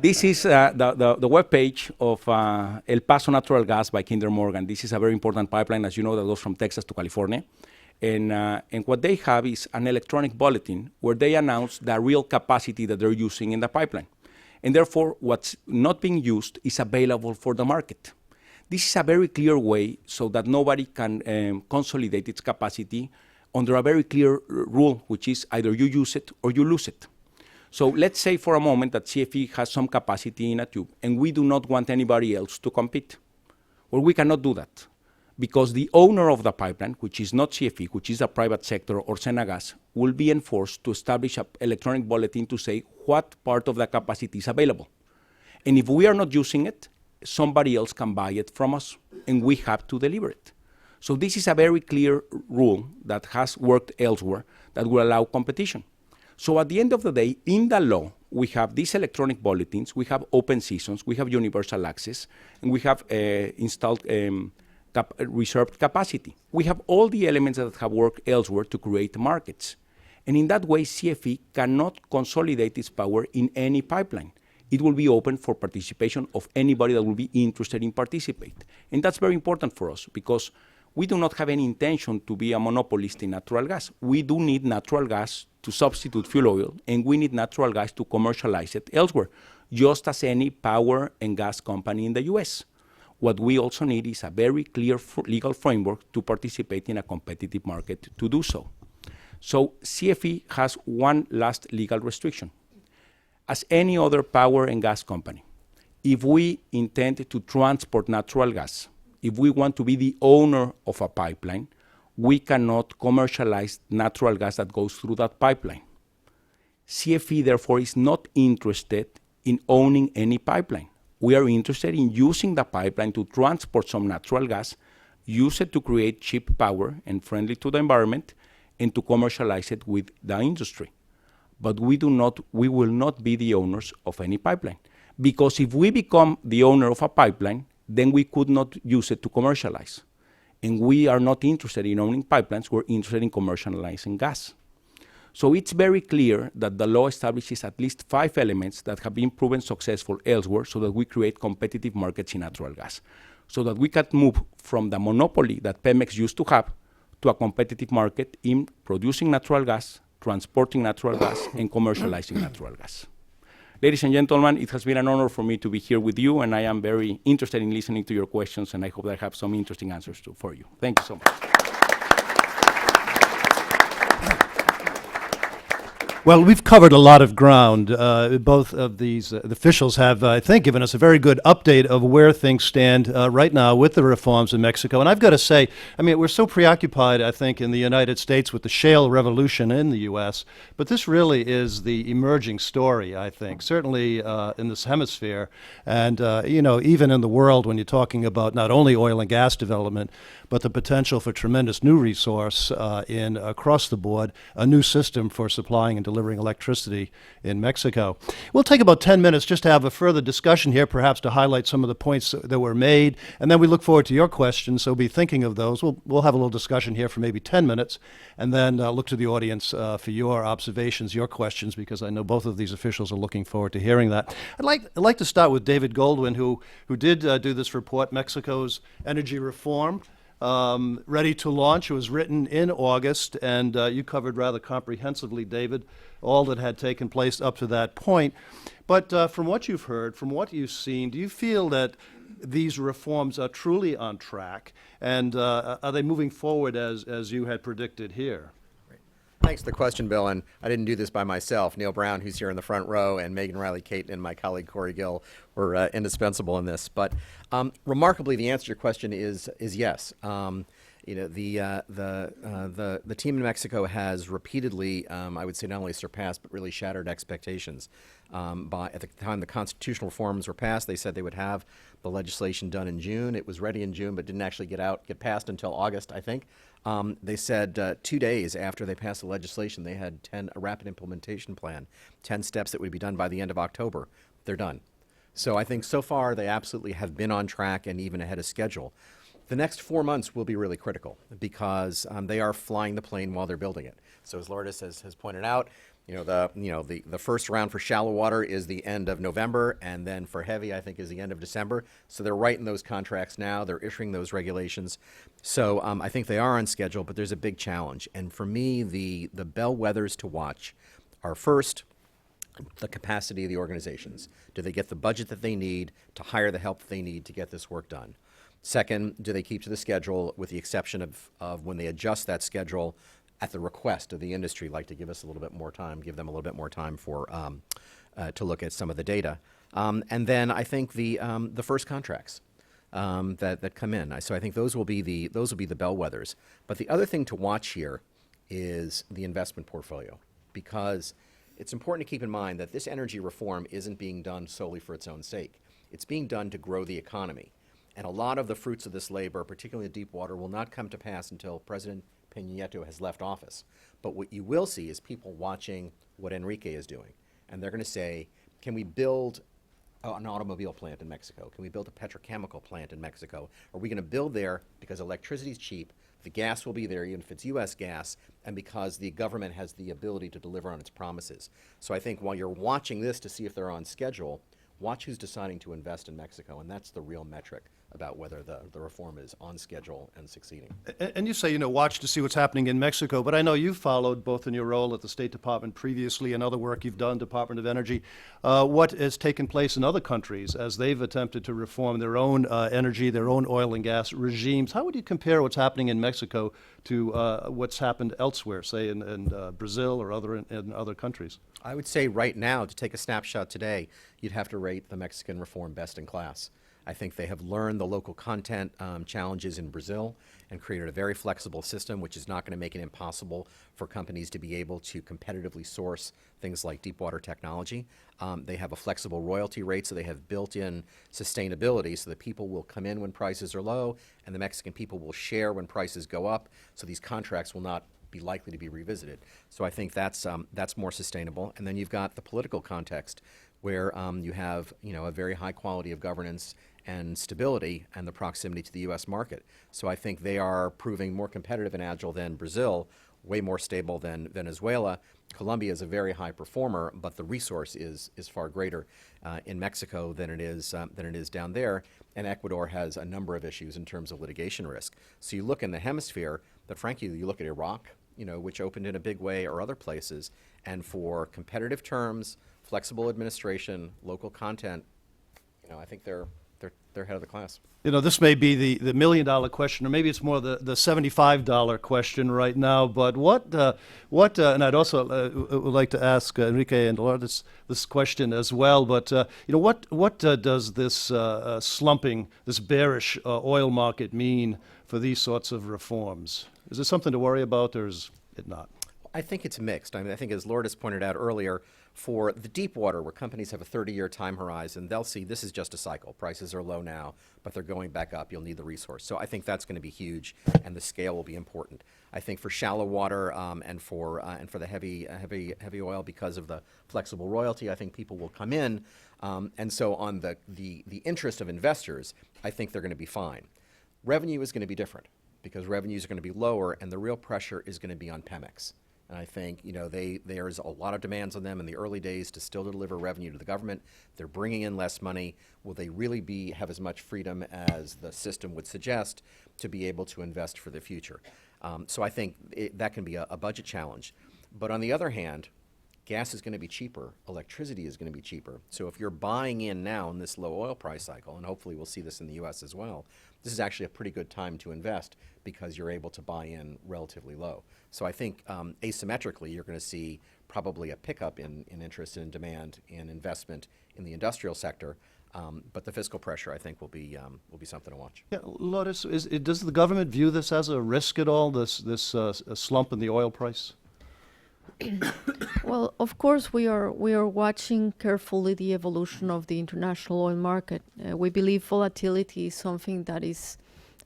This is the webpage of El Paso Natural Gas by Kinder Morgan. This is a very important pipeline, as you know, that goes from Texas to California. And what they have is an electronic bulletin where they announce the real capacity that they're using in the pipeline. And therefore, what's not being used is available for the market. This is a very clear way so that nobody can consolidate its capacity under a very clear rule, which is either you use it or you lose it. So let's say for a moment that CFE has some capacity in a tube, and we do not want anybody else to compete. Well, we cannot do that, because the owner of the pipeline, which is not CFE, which is a private sector or Senagas, will be enforced to establish an electronic bulletin to say what part of the capacity is available. And if we are not using it, somebody else can buy it from us, and we have to deliver it. So this is a very clear rule that has worked elsewhere that will allow competition. So at the end of the day, in the law, we have these electronic bulletins, we have open seasons, we have universal access, and we have installed reserved capacity. We have all the elements that have worked elsewhere to create markets. And in that way, CFE cannot consolidate its power in any pipeline. It will be open for participation of anybody that will be interested in participate. And that's very important for us, because we do not have any intention to be a monopolist in natural gas. We do need natural gas to substitute fuel oil, and we need natural gas to commercialize it elsewhere, just as any power and gas company in the US. What we also need is a very clear legal framework to participate in a competitive market to do so. So CFE has one last legal restriction. As any other power and gas company, if we intend to transport natural gas, if we want to be the owner of a pipeline, we cannot commercialize natural gas that goes through that pipeline. CFE, therefore, is not interested in owning any pipeline. We are interested in using the pipeline to transport some natural gas, use it to create cheap power and friendly to the environment, and to commercialize it with the industry. But we will not be the owners of any pipeline. Because if we become the owner of a pipeline, then we could not use it to commercialize. And we are not interested in owning pipelines, we're interested in commercializing gas. So it's very clear that the law establishes at least 5 elements that have been proven successful elsewhere so that we create competitive markets in natural gas. So that we can move from the monopoly that Pemex used to have to a competitive market in producing natural gas, transporting natural gas, and commercializing natural gas. Ladies and gentlemen, it has been an honor for me to be here with you, and I am very interested in listening to your questions, and I hope that I have some interesting answers for you. Thank you so much. Well, we've covered a lot of ground. Both of these officials have, I think, given us a very good update of where things stand right now with the reforms in Mexico. And I've got to say, I mean, we're so preoccupied, I think, in the United States with the shale revolution in the U.S., but this really is the emerging story, I think, certainly in this hemisphere. And, you know, even in the world, when you're talking about not only oil and gas development, but the potential for tremendous new resource in across the board, a new system for supplying and delivering electricity in Mexico. We'll take about 10 minutes just to have a further discussion here, perhaps to highlight some of the points that were made, and then we look forward to your questions, so be thinking of those. We'll have a little discussion here for maybe 10 minutes, and then look to the audience for your observations, your questions, because I know both of these officials are looking forward to hearing that. I'd like to start with David Goldwyn, who did do this report, Mexico's Energy Reform. Ready to launch. It was written in August, and you covered rather comprehensively, David, all that had taken place up to that point. But from what you've heard, from what you've seen, do you feel that these reforms are truly on track, and are they moving forward as you had predicted here? Thanks for the question, Bill. And I didn't do this by myself. Neil Brown, who's here in the front row, and Megan Riley-Caton and my colleague Corey Gill were indispensable in this. But remarkably, the answer to your question is yes. The team in Mexico has repeatedly, I would say, not only surpassed but really shattered expectations. At the time the constitutional reforms were passed, they said they would have the legislation done in June. It was ready in June, but didn't actually get passed until August, I think. They said 2 days after they passed the legislation, they had a rapid implementation plan, 10 steps that would be done by the end of October. They're done. So I think so far they absolutely have been on track and even ahead of schedule. The next 4 months will be really critical because they are flying the plane while they're building it. So as Lourdes has pointed out, the first round for shallow water is the end of November, and then for heavy, I think, is the end of December. So they're writing those contracts now. They're issuing those regulations. So I think they are on schedule, but there's a big challenge. And for me, the bellwethers to watch are first, the capacity of the organizations. Do they get the budget that they need to hire the help that they need to get this work done? Second, do they keep to the schedule, with the exception of when they adjust that schedule at the request of the industry, like to give us a little bit more time, give them a little bit more time for to look at some of the data. And then I think the first contracts that come in. So I think those will be the bellwethers. But the other thing to watch here is the investment portfolio, because it's important to keep in mind that this energy reform isn't being done solely for its own sake. It's being done to grow the economy. And a lot of the fruits of this labor, particularly in deep water, will not come to pass until President Peña Nieto has left office. But what you will see is people watching what Enrique is doing. And they're going to say, can we build an automobile plant in Mexico? Can we build a petrochemical plant in Mexico? Are we going to build there because electricity is cheap, the gas will be there even if it's U.S. gas, and because the government has the ability to deliver on its promises? So I think while you're watching this to see if they're on schedule, watch who's deciding to invest in Mexico, and that's the real metric about whether the reform is on schedule and succeeding. And you say, watch to see what's happening in Mexico, but I know you've followed, both in your role at the State Department previously and other work you've done, Department of Energy, what has taken place in other countries as they've attempted to reform their own energy, their own oil and gas regimes. How would you compare what's happening in Mexico to what's happened elsewhere, say in Brazil or in other countries? I would say right now, to take a snapshot today, you'd have to rate the Mexican reform best in class. I think they have learned the local content challenges in Brazil and created a very flexible system, which is not going to make it impossible for companies to be able to competitively source things like deep water technology. They have a flexible royalty rate, so they have built-in sustainability so that people will come in when prices are low and the Mexican people will share when prices go up, so these contracts will not be likely to be revisited. So I think that's more sustainable. And then you've got the political context where you have a very high quality of governance and stability and the proximity to the U.S. market. So I think they are proving more competitive and agile than Brazil, way more stable than Venezuela. Colombia is a very high performer, but the resource is far greater in Mexico than it is down there. And Ecuador has a number of issues in terms of litigation risk. So you look in the hemisphere, but frankly, you look at Iraq, which opened in a big way, or other places, and for competitive terms, flexible administration, local content, I think they're ahead of the class. This may be the $1 million question, or maybe it's more the $75 question right now. But what? And I'd also would like to ask Enrique and Lourdes this question as well. But what does this slumping, this bearish oil market mean for these sorts of reforms? Is it something to worry about, or is it not? I think it's mixed. I mean, I think as Lourdes pointed out earlier, For the deep water, where companies have a 30-year time horizon, they'll see this is just a cycle. Prices are low now, but they're going back up. You'll need the resource. So I think that's going to be huge, and the scale will be important. I think for shallow water and for the heavy oil, because of the flexible royalty, I think people will come in, and so on the interest of investors, I think they're going to be fine. Revenue is going to be different because revenues are going to be lower, and the real pressure is going to be on Pemex. And I think, you know, there's a lot of demands on them in the early days to still deliver revenue to the government. They're bringing in less money. Will they really have as much freedom as the system would suggest to be able to invest for the future? So I think that can be a budget challenge. But on the other hand, gas is going to be cheaper. Electricity is going to be cheaper. So if you're buying in now in this low oil price cycle, and hopefully we'll see this in the U.S. as well, this is actually a pretty good time to invest because you're able to buy in relatively low. So I think asymmetrically, you're going to see probably a pickup in interest and demand and investment in the industrial sector. But the fiscal pressure, I think, will be something to watch. Yeah, Lourdes, does the government view this as a risk at all, this slump in the oil price? Well, of course, we are watching carefully the evolution of the international oil market. We believe volatility is something that is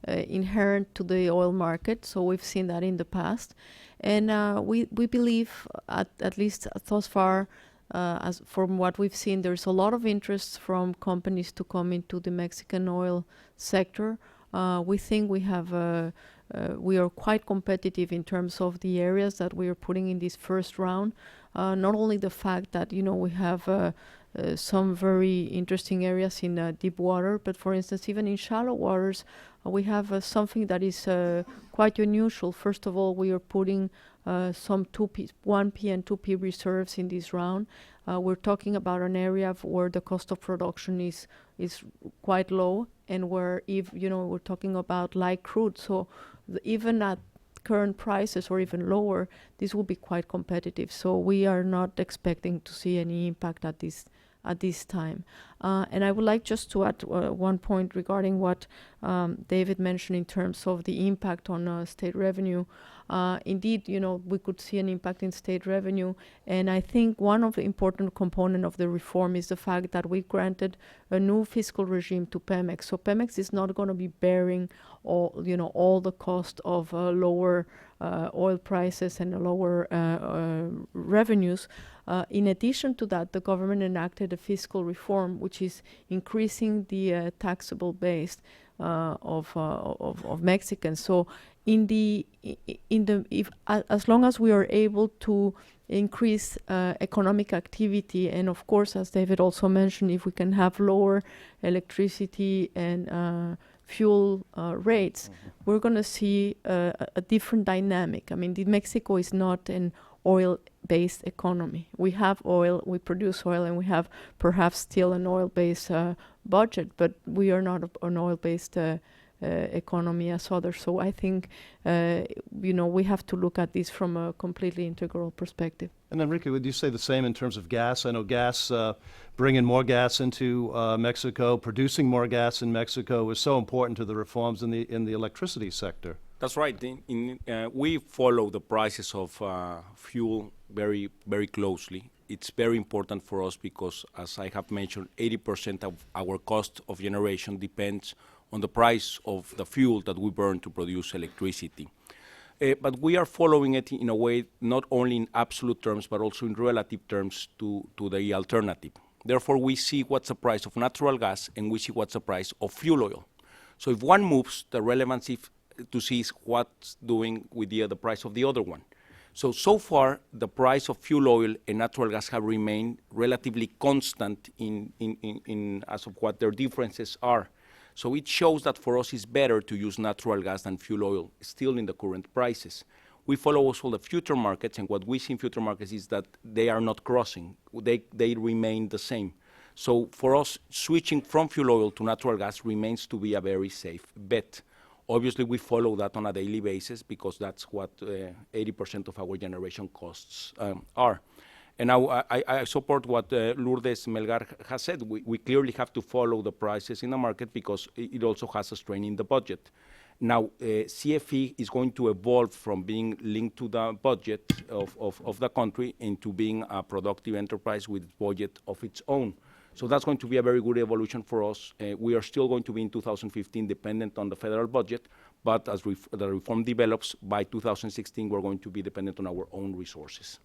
inherent to the oil market, so we've seen that in the past, and we believe, at least thus far, as from what we've seen, there's a lot of interest from companies to come into the Mexican oil sector. We think we are quite competitive in terms of the areas that we are putting in this first round. Not only the fact that, you know, we have some very interesting areas in deep water, but for instance, even in shallow waters, we have something that is quite unusual. First of all, we are putting some 1P and 2P reserves in this round. We're talking about an area where the cost of production is quite low, and where, if you know, we're talking about light crude. So even at current prices or even lower, this will be quite competitive. So we are not expecting to see any impact at this time. And I would like just to add one point regarding what David mentioned in terms of the impact on state revenue. Indeed, you know, we could see an impact in state revenue, and I think one of the important components of the reform is the fact that we granted a new fiscal regime to Pemex. So Pemex is not going to be bearing all the cost of lower oil prices and lower revenues. In addition to that, the government enacted a fiscal reform which is increasing the taxable base of Mexicans. So as long as we are able to increase economic activity, and of course, as David also mentioned, if we can have lower electricity and fuel rates, we're going to see a different dynamic. I mean, Mexico is not an oil-based economy. We have oil, we produce oil, and we have perhaps still an oil-based budget, but we are not an oil-based economy as others. So I think, we have to look at this from a completely integral perspective. And Enrique, would you say the same in terms of gas? I know gas, bringing more gas into Mexico, producing more gas in Mexico is so important to the reforms in the electricity sector. That's right. We follow the prices of fuel very, very closely. It's very important for us because, as I have mentioned, 80% of our cost of generation depends on the price of the fuel that we burn to produce electricity. But we are following it in a way not only in absolute terms, but also in relative terms to the alternative. Therefore, we see what's the price of natural gas, and we see what's the price of fuel oil. So if one moves, the relevancy to see is what's doing with the price of the other one. So far, the price of fuel oil and natural gas have remained relatively constant in as of what their differences are. So it shows that for us it's better to use natural gas than fuel oil, still in the current prices. We follow also the future markets, and what we see in future markets is that they are not crossing. They remain the same. So for us, switching from fuel oil to natural gas remains to be a very safe bet. Obviously, we follow that on a daily basis because that's what 80% of our generation costs are. And now I support what Lourdes Melgar has said. We clearly have to follow the prices in the market because it also has a strain in the budget. Now, CFE is going to evolve from being linked to the budget of the country into being a productive enterprise with budget of its own. So that's going to be a very good evolution for us. We are still going to be in 2015 dependent on the federal budget, but as the reform develops, by 2016 we're going to be dependent on our own resources.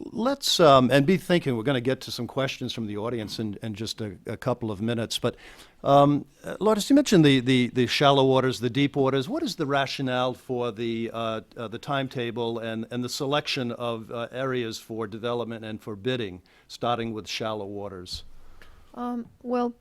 Let's and be thinking. We're going to get to some questions from the audience in just a couple of minutes. But Lourdes, you mentioned the shallow waters, the deep waters. What is the rationale for the timetable and the selection of areas for development and for bidding, starting with shallow waters? Well,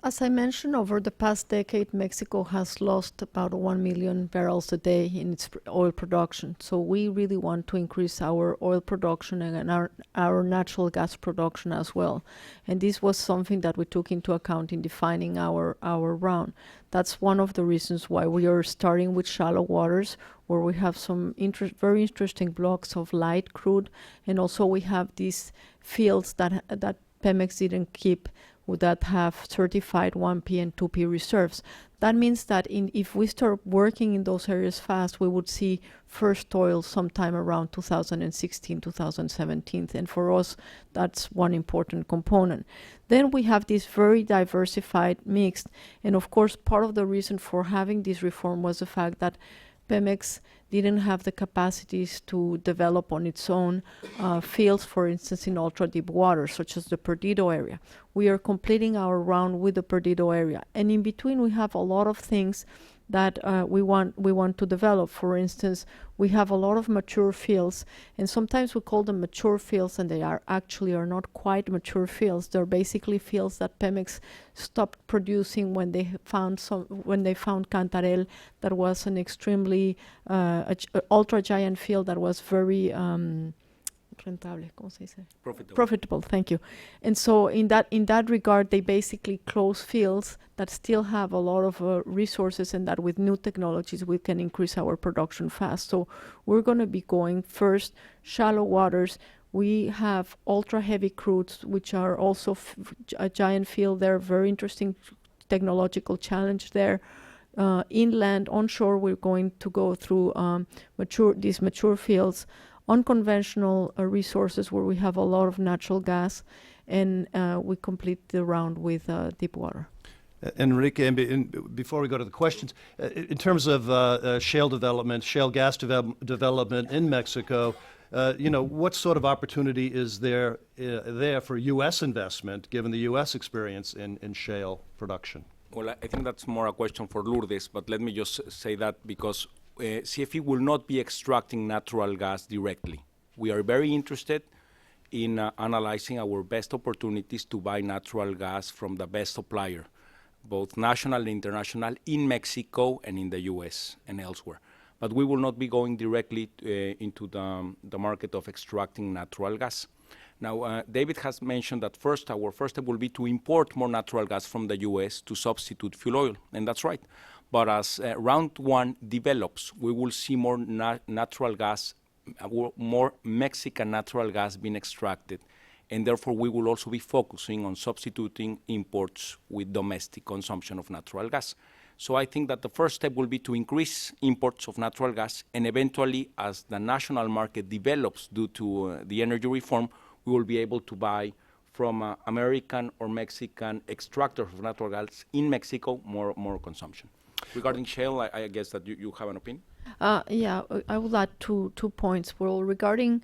as I mentioned, over the past decade, Mexico has lost about 1 million barrels a day in its oil production. So we really want to increase our oil production and our natural gas production as well. And this was something that we took into account in defining our round. That's one of the reasons why we are starting with shallow waters, where we have some very interesting blocks of light crude, and also we have these fields that Pemex didn't keep, that have certified 1P and 2P reserves. That means that if we start working in those areas fast, we would see first oil sometime around 2016, 2017. And for us, that's one important component. Then we have this very diversified mix. And of course, part of the reason for having this reform was the fact that Pemex didn't have the capacities to develop on its own fields, for instance, in ultra-deep water, such as the Perdido area. We are completing our round with the Perdido area. And in between, we have a lot of things that we want to develop. For instance, we have a lot of mature fields, and sometimes we call them mature fields, and they are not quite mature fields. They're basically fields that Pemex stopped producing when they found Cantarell, that was an extremely ultra giant field that was very rentable, ¿cómo se dice? Profitable, thank you. And so in that regard, they basically close fields that still have a lot of resources, and that with new technologies we can increase our production fast. So we're going to be going first shallow waters. We have ultra heavy crudes, which are also a giant field there, very interesting technological challenge there. Inland, onshore, we're going to go through these mature fields, unconventional resources where we have a lot of natural gas, and we complete the round with deep water. Enrique, before we go to the questions, in terms of shale development, shale gas development in Mexico, what sort of opportunity is there for U.S. investment, given the U.S. experience in shale production? Well, I think that's more a question for Lourdes, but let me just say that because CFE will not be extracting natural gas directly. We are very interested in analyzing our best opportunities to buy natural gas from the best supplier, both national and international, in Mexico and in the U.S. and elsewhere. But we will not be going directly into the market of extracting natural gas. Now, David has mentioned that our first step will be to import more natural gas from the U.S. to substitute fuel oil, and that's right. But as round one develops, we will see more natural gas, more Mexican natural gas being extracted, and therefore we will also be focusing on substituting imports with domestic consumption of natural gas. So I think that the first step will be to increase imports of natural gas, and eventually, as the national market develops due to the energy reform, we will be able to buy from American or Mexican extractors of natural gas in Mexico more consumption. Regarding shale, I guess that you have an opinion? Yeah, I would add two points. Well, regarding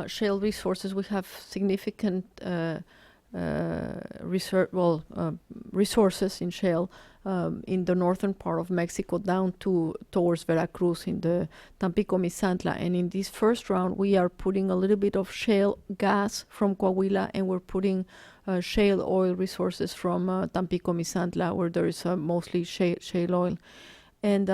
shale resources, we have significant resources in shale in the northern part of Mexico down towards Veracruz in the Tampico-Misantla. And in this first round, we are putting a little bit of shale gas from Coahuila, and we're putting shale oil resources from Tampico-Misantla, where there is mostly shale oil. And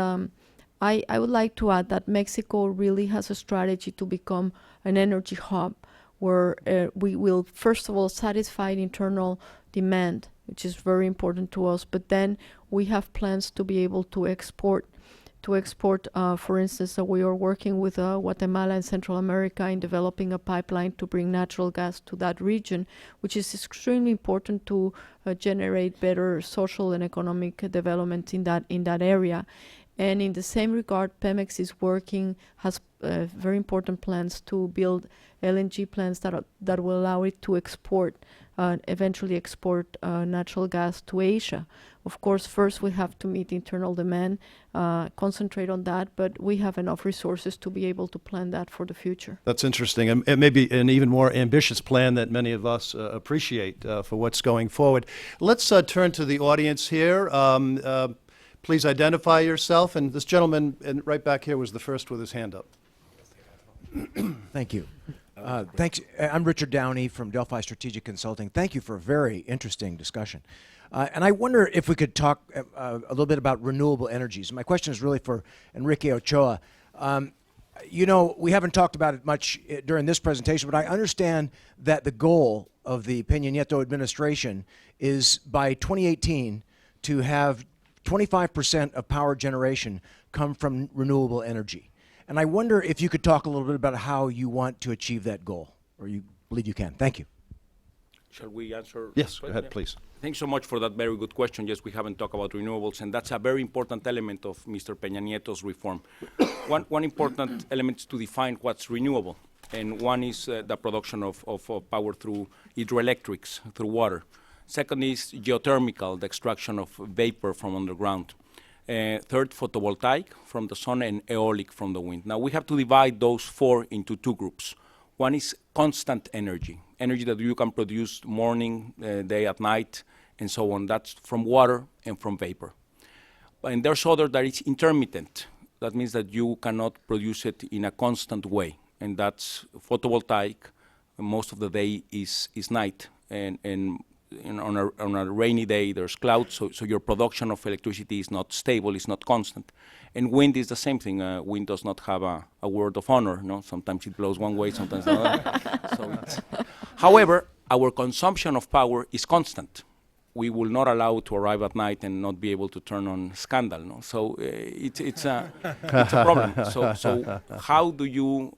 I would like to add that Mexico really has a strategy to become an energy hub, where we will, first of all, satisfy internal demand, which is very important to us, but then we have plans to be able to export to export. For instance, we are working with Guatemala and Central America in developing a pipeline to bring natural gas to that region, which is extremely important to generate better social and economic development in that area. And in the same regard, Pemex is working, has very important plans to build LNG plants that will allow it to export, eventually export natural gas to Asia. Of course, first we have to meet internal demand, concentrate on that, but we have enough resources to be able to plan that for the future. That's interesting, and maybe an even more ambitious plan that many of us appreciate for what's going forward. Let's turn to the audience here. Please identify yourself, and this gentleman right back here was the first with his hand up. Thank you. Thanks. I'm Richard Downey from Delphi Strategic Consulting. Thank you for a very interesting discussion. And I wonder if we could talk a little bit about renewable energies. My question is really for Enrique Ochoa. You know, we haven't talked about it much during this presentation, but I understand that the goal of the Peña Nieto administration is by 2018 to have 25% of power generation come from renewable energy. And I wonder if you could talk a little bit about how you want to achieve that goal, or you believe you can. Thank you. Shall we answer? Yes, go ahead, please. Thanks so much for that very good question. Yes, we haven't talked about renewables, and that's a very important element of Mr. Peña Nieto's reform. One important element is to define what's renewable, and one is the production of power through hydroelectrics, through water. Second is geothermal, the extraction of vapor from underground. Third, photovoltaic from the sun, and aeolic from the wind. Now, we have to divide those four into two groups. One is constant energy, energy that you can produce morning, day, at night, and so on. That's from water and from vapor. And there's other that is intermittent. That means that you cannot produce it in a constant way, and that's photovoltaic. Most of the day is night, and on a rainy day there's clouds, so your production of electricity is not stable, it's not constant. And wind is the same thing. Wind does not have a word of honor. No, sometimes it blows one way, sometimes another. However, our consumption of power is constant. We will not allow it to arrive at night and not be able to turn on Scandal. No? So it's a problem. So how do you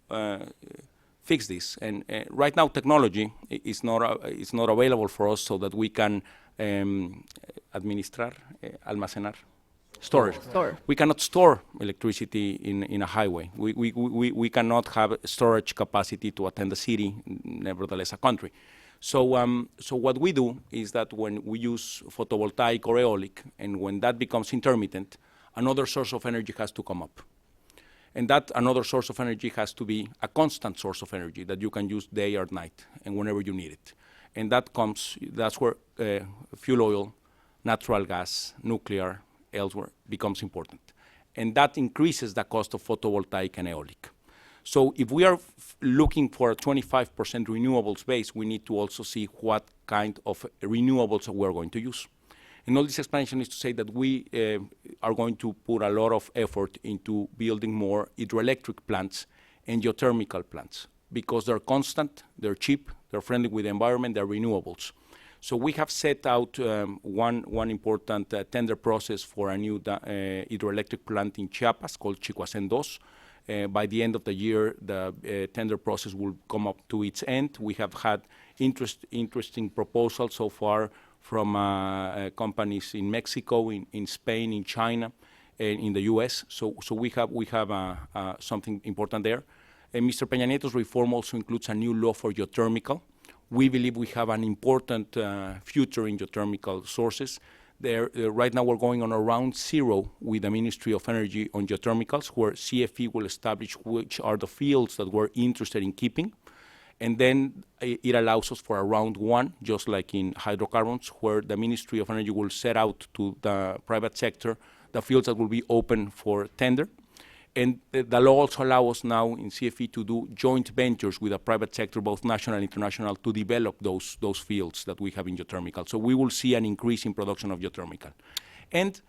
fix this? And right now, technology is not available for us so that we can administrar, almacenar, storage. We cannot store electricity in a highway. We cannot have storage capacity to attend a city, nevertheless a country. So what we do is that when we use photovoltaic or aeolic, and when that becomes intermittent, another source of energy has to come up. And that another source of energy has to be a constant source of energy that you can use day or night and whenever you need it. And that's where fuel oil, natural gas, nuclear, elsewhere becomes important. And that increases the cost of photovoltaic and aeolic. So if we are looking for a 25% renewables base, we need to also see what kind of renewables we're going to use. And all this explanation is to say that we are going to put a lot of effort into building more hydroelectric plants and geothermal plants because they're constant, they're cheap, they're friendly with the environment, they're renewables. So we have set out one important tender process for a new hydroelectric plant in Chiapas called Chicoacén II. By the end of the year, the tender process will come up to its end. We have had interesting proposals so far from companies in Mexico, in Spain, in China, and in the U.S. So we have something important there. And Mr. Peña Nieto's reform also includes a new law for geothermal. We believe we have an important future in geothermal sources. Right now we're going on around zero with the Ministry of Energy on geothermals, where CFE will establish which are the fields that we're interested in keeping. And then it allows us for a round one, just like in hydrocarbons, where the Ministry of Energy will set out to the private sector the fields that will be open for tender. And the law also allows us now in CFE to do joint ventures with the private sector, both national and international, to develop those fields that we have in geothermal. So we will see an increase in production of geothermal. And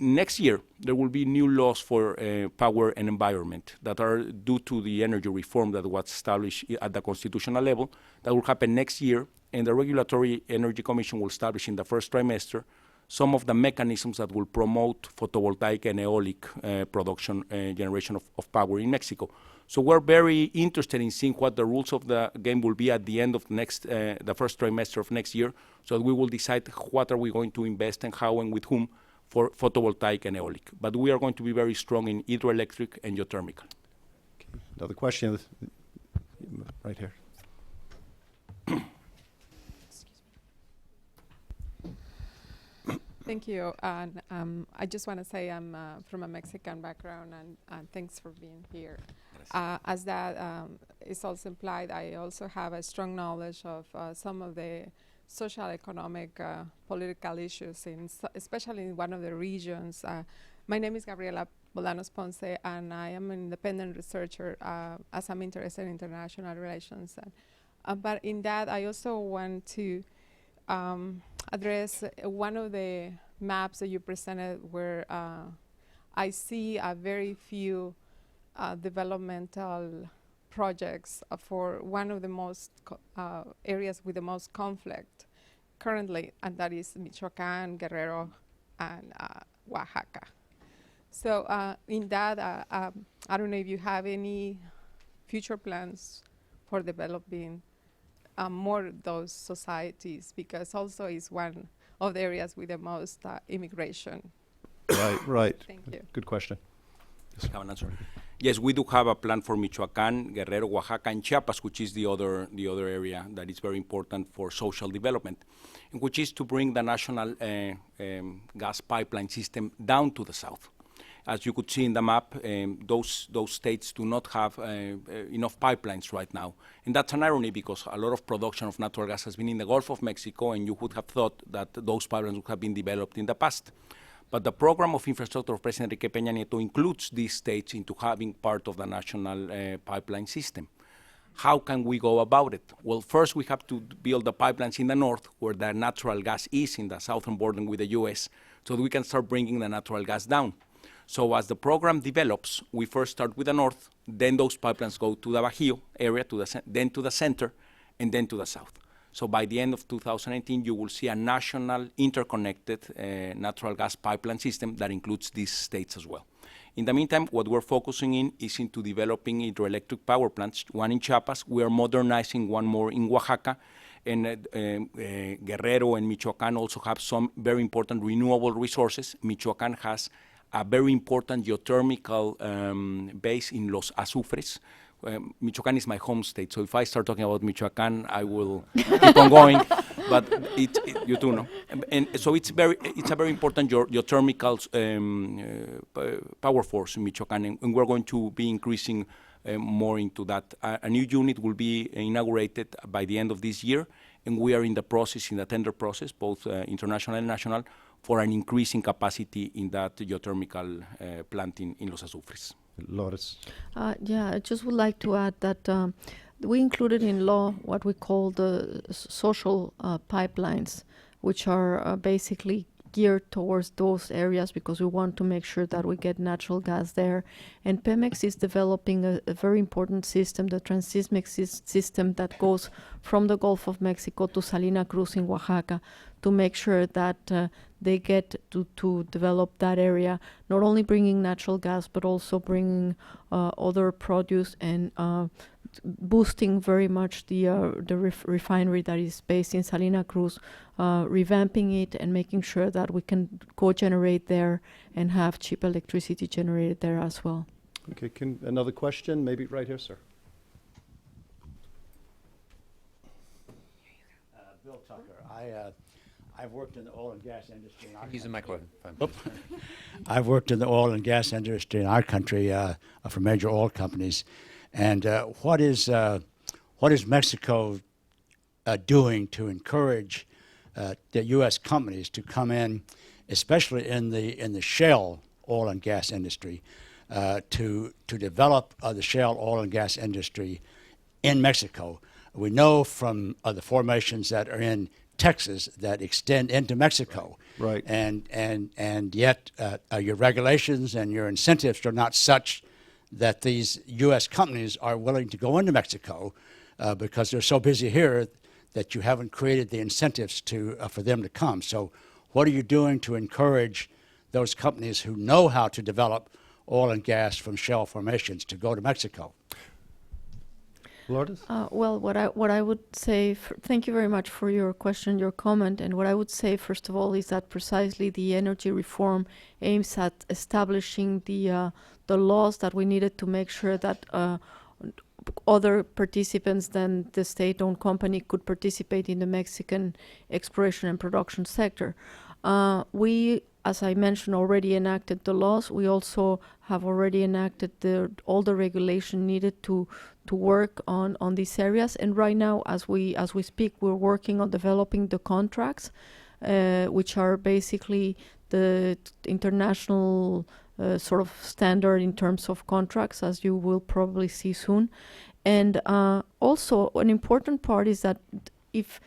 next year, there will be new laws for power and environment that are due to the energy reform that was established at the constitutional level. That will happen next year, and the Regulatory Energy Commission will establish in the first trimester some of the mechanisms that will promote photovoltaic and eolic production generation of power in Mexico. So we're very interested in seeing what the rules of the game will be at the end of the first trimester of next year, so that we will decide what are we going to invest and how and with whom for photovoltaic and eolic. But we are going to be very strong in hydroelectric and geothermal. Another question right here. Thank you. And I just want to say I'm from a Mexican background, and thanks for being here. As that is also implied, I also have a strong knowledge of some of the social, economic, political issues, especially in one of the regions. My name is Gabriela Bolanos Ponce, and I am an independent researcher as I'm interested in international relations. But in that, I also want to address one of the maps that you presented where I see a very few developmental projects for one of the most areas with the most conflict currently, and that is Michoacán, Guerrero, and Oaxaca. So in that, I don't know if you have any future plans for developing more those societies, because also is one of the areas with the most immigration. Right. Thank you. Good question. Have an answer. Yes, we do have a plan for Michoacán, Guerrero, Oaxaca, and Chiapas, which is the other area that is very important for social development, and which is to bring the national gas pipeline system down to the south. As you could see in the map, those states do not have enough pipelines right now. And that's an irony, because a lot of production of natural gas has been in the Gulf of Mexico, and you would have thought that those pipelines would have been developed in the past. But the program of infrastructure of President Enrique Peña Nieto includes these states into having part of the national pipeline system. How can we go about it? Well, first we have to build the pipelines in the north, where the natural gas is in the southern border with the U.S., so that we can start bringing the natural gas down. So as the program develops, we first start with the north, then those pipelines go to the Bajío area, then to the center, and then to the south. So by the end of 2018, you will see a national interconnected natural gas pipeline system that includes these states as well. In the meantime, what we're focusing in is into developing hydroelectric power plants, one in Chiapas. We are modernizing one more in Oaxaca, and Guerrero and Michoacán also have some very important renewable resources. Michoacán has a very important geothermal base in Los Azufres. Michoacán is my home state, so if I start talking about Michoacán, I will keep on going. But you do know, and so it's a very important geothermal power force in Michoacán, and we're going to be increasing more into that. A new unit will be inaugurated by the end of this year, and we are in the tender process, both international and national, for an increasing capacity in that geothermal plant in Los Azufres. Lourdes. Yeah, I just would like to add that we included in law what we call the social pipelines, which are basically geared towards those areas, because we want to make sure that we get natural gas there. And Pemex is developing a very important system, the Transismex system that goes from the Gulf of Mexico to Salina Cruz in Oaxaca, to make sure that they get to develop that area, not only bringing natural gas, but also bringing other produce and boosting very much the refinery that is based in Salina Cruz, revamping it and making sure that we can co-generate there and have cheap electricity generated there as well. Okay, another question, maybe right here, sir. Bill Tucker. I've worked in the oil and gas industry. Use the microphone. I've worked in the oil and gas industry in our country for major oil companies. And what is Mexico doing to encourage the U.S. companies to come in, especially in the shale oil and gas industry, to develop the shale oil and gas industry in Mexico? We know from the formations that are in Texas that extend into Mexico, right? And yet your regulations and your incentives are not such that these U.S. companies are willing to go into Mexico because they're so busy here that you haven't created the incentives for them to come. So, what are you doing to encourage those companies who know how to develop oil and gas from shale formations to go to Mexico? Lourdes? Well, what I would say, thank you very much for your question, your comment, and what I would say first of all is that precisely the energy reform aims at establishing the laws that we needed to make sure that other participants than the state-owned company could participate in the Mexican exploration and production sector. We, as I mentioned, already enacted the laws. We also have already enacted all the regulation needed to work on these areas. And right now, as we speak, we're working on developing the contracts, which are basically the international sort of standard in terms of contracts, as you will probably see soon. And also, an important part is that if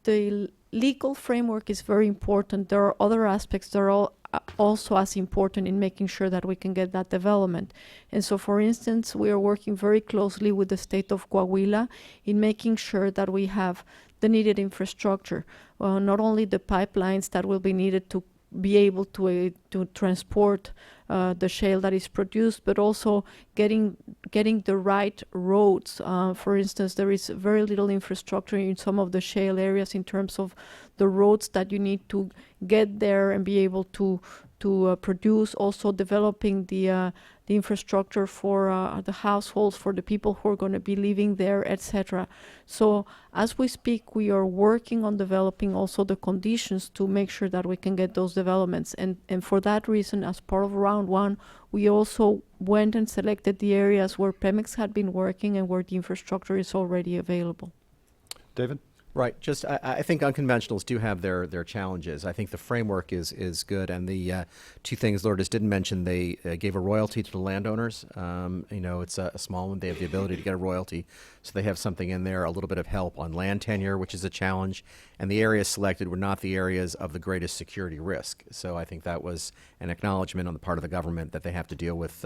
the legal framework is very important, there are other aspects that are also as important in making sure that we can get that development. And so, for instance, we are working very closely with the state of Coahuila in making sure that we have the needed infrastructure, not only the pipelines that will be needed to be able to transport the shale that is produced, but also getting the right roads. For instance, there is very little infrastructure in some of the shale areas in terms of the roads that you need to get there and be able to produce. Also developing the infrastructure for the households, for the people who are going to be living there, etc. So as we speak, we are working on developing also the conditions to make sure that we can get those developments. And for that reason, as part of round one, we also went and selected the areas where Pemex had been working and where the infrastructure is already available. David? Right. Just, I think unconventionals do have their challenges. I think the framework is good, and the two things Lourdes didn't mention, they gave a royalty to the landowners. It's a small one. They have the ability to get a royalty, so they have something in there, a little bit of help on land tenure, which is a challenge. And the areas selected were not the areas of the greatest security risk. So I think that was an acknowledgement on the part of the government that they have to deal with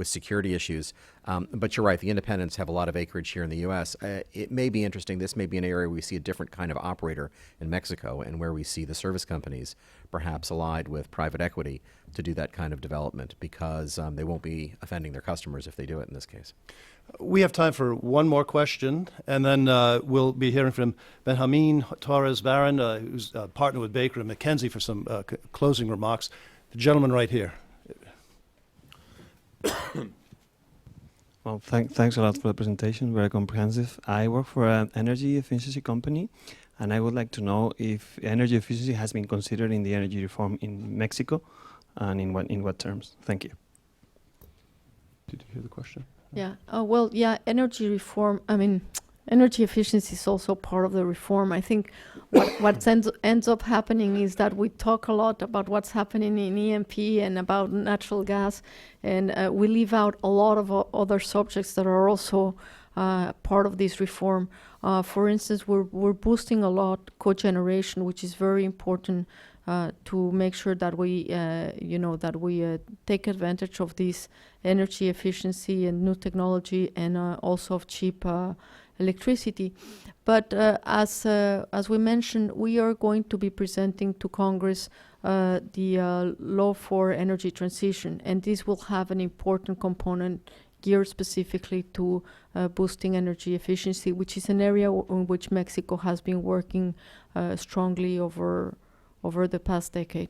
security issues. But you're right, the independents have a lot of acreage here in the U.S. It may be interesting. This may be an area where we see a different kind of operator in Mexico, and where we see the service companies perhaps allied with private equity to do that kind of development, because they won't be offending their customers if they do it in this case. We have time for one more question, and then we'll be hearing from Benjamin Torres-Barron, who's a partner with Baker and McKenzie, for some closing remarks. The gentleman right here. Well, thanks a lot for the presentation, very comprehensive. I work for an energy efficiency company, and I would like to know if energy efficiency has been considered in the energy reform in Mexico, and in what terms. Thank you. Did you hear the question? Yeah. Energy reform. I mean, energy efficiency is also part of the reform. I think what ends up happening is that we talk a lot about what's happening in E&P and about natural gas, and we leave out a lot of other subjects that are also part of this reform. For instance, we're boosting a lot cogeneration, which is very important to make sure that we take advantage of this energy efficiency and new technology, and also of cheap electricity. But as we mentioned, we are going to be presenting to Congress the law for energy transition, and this will have an important component geared specifically to boosting energy efficiency, which is an area in which Mexico has been working strongly over the past decade.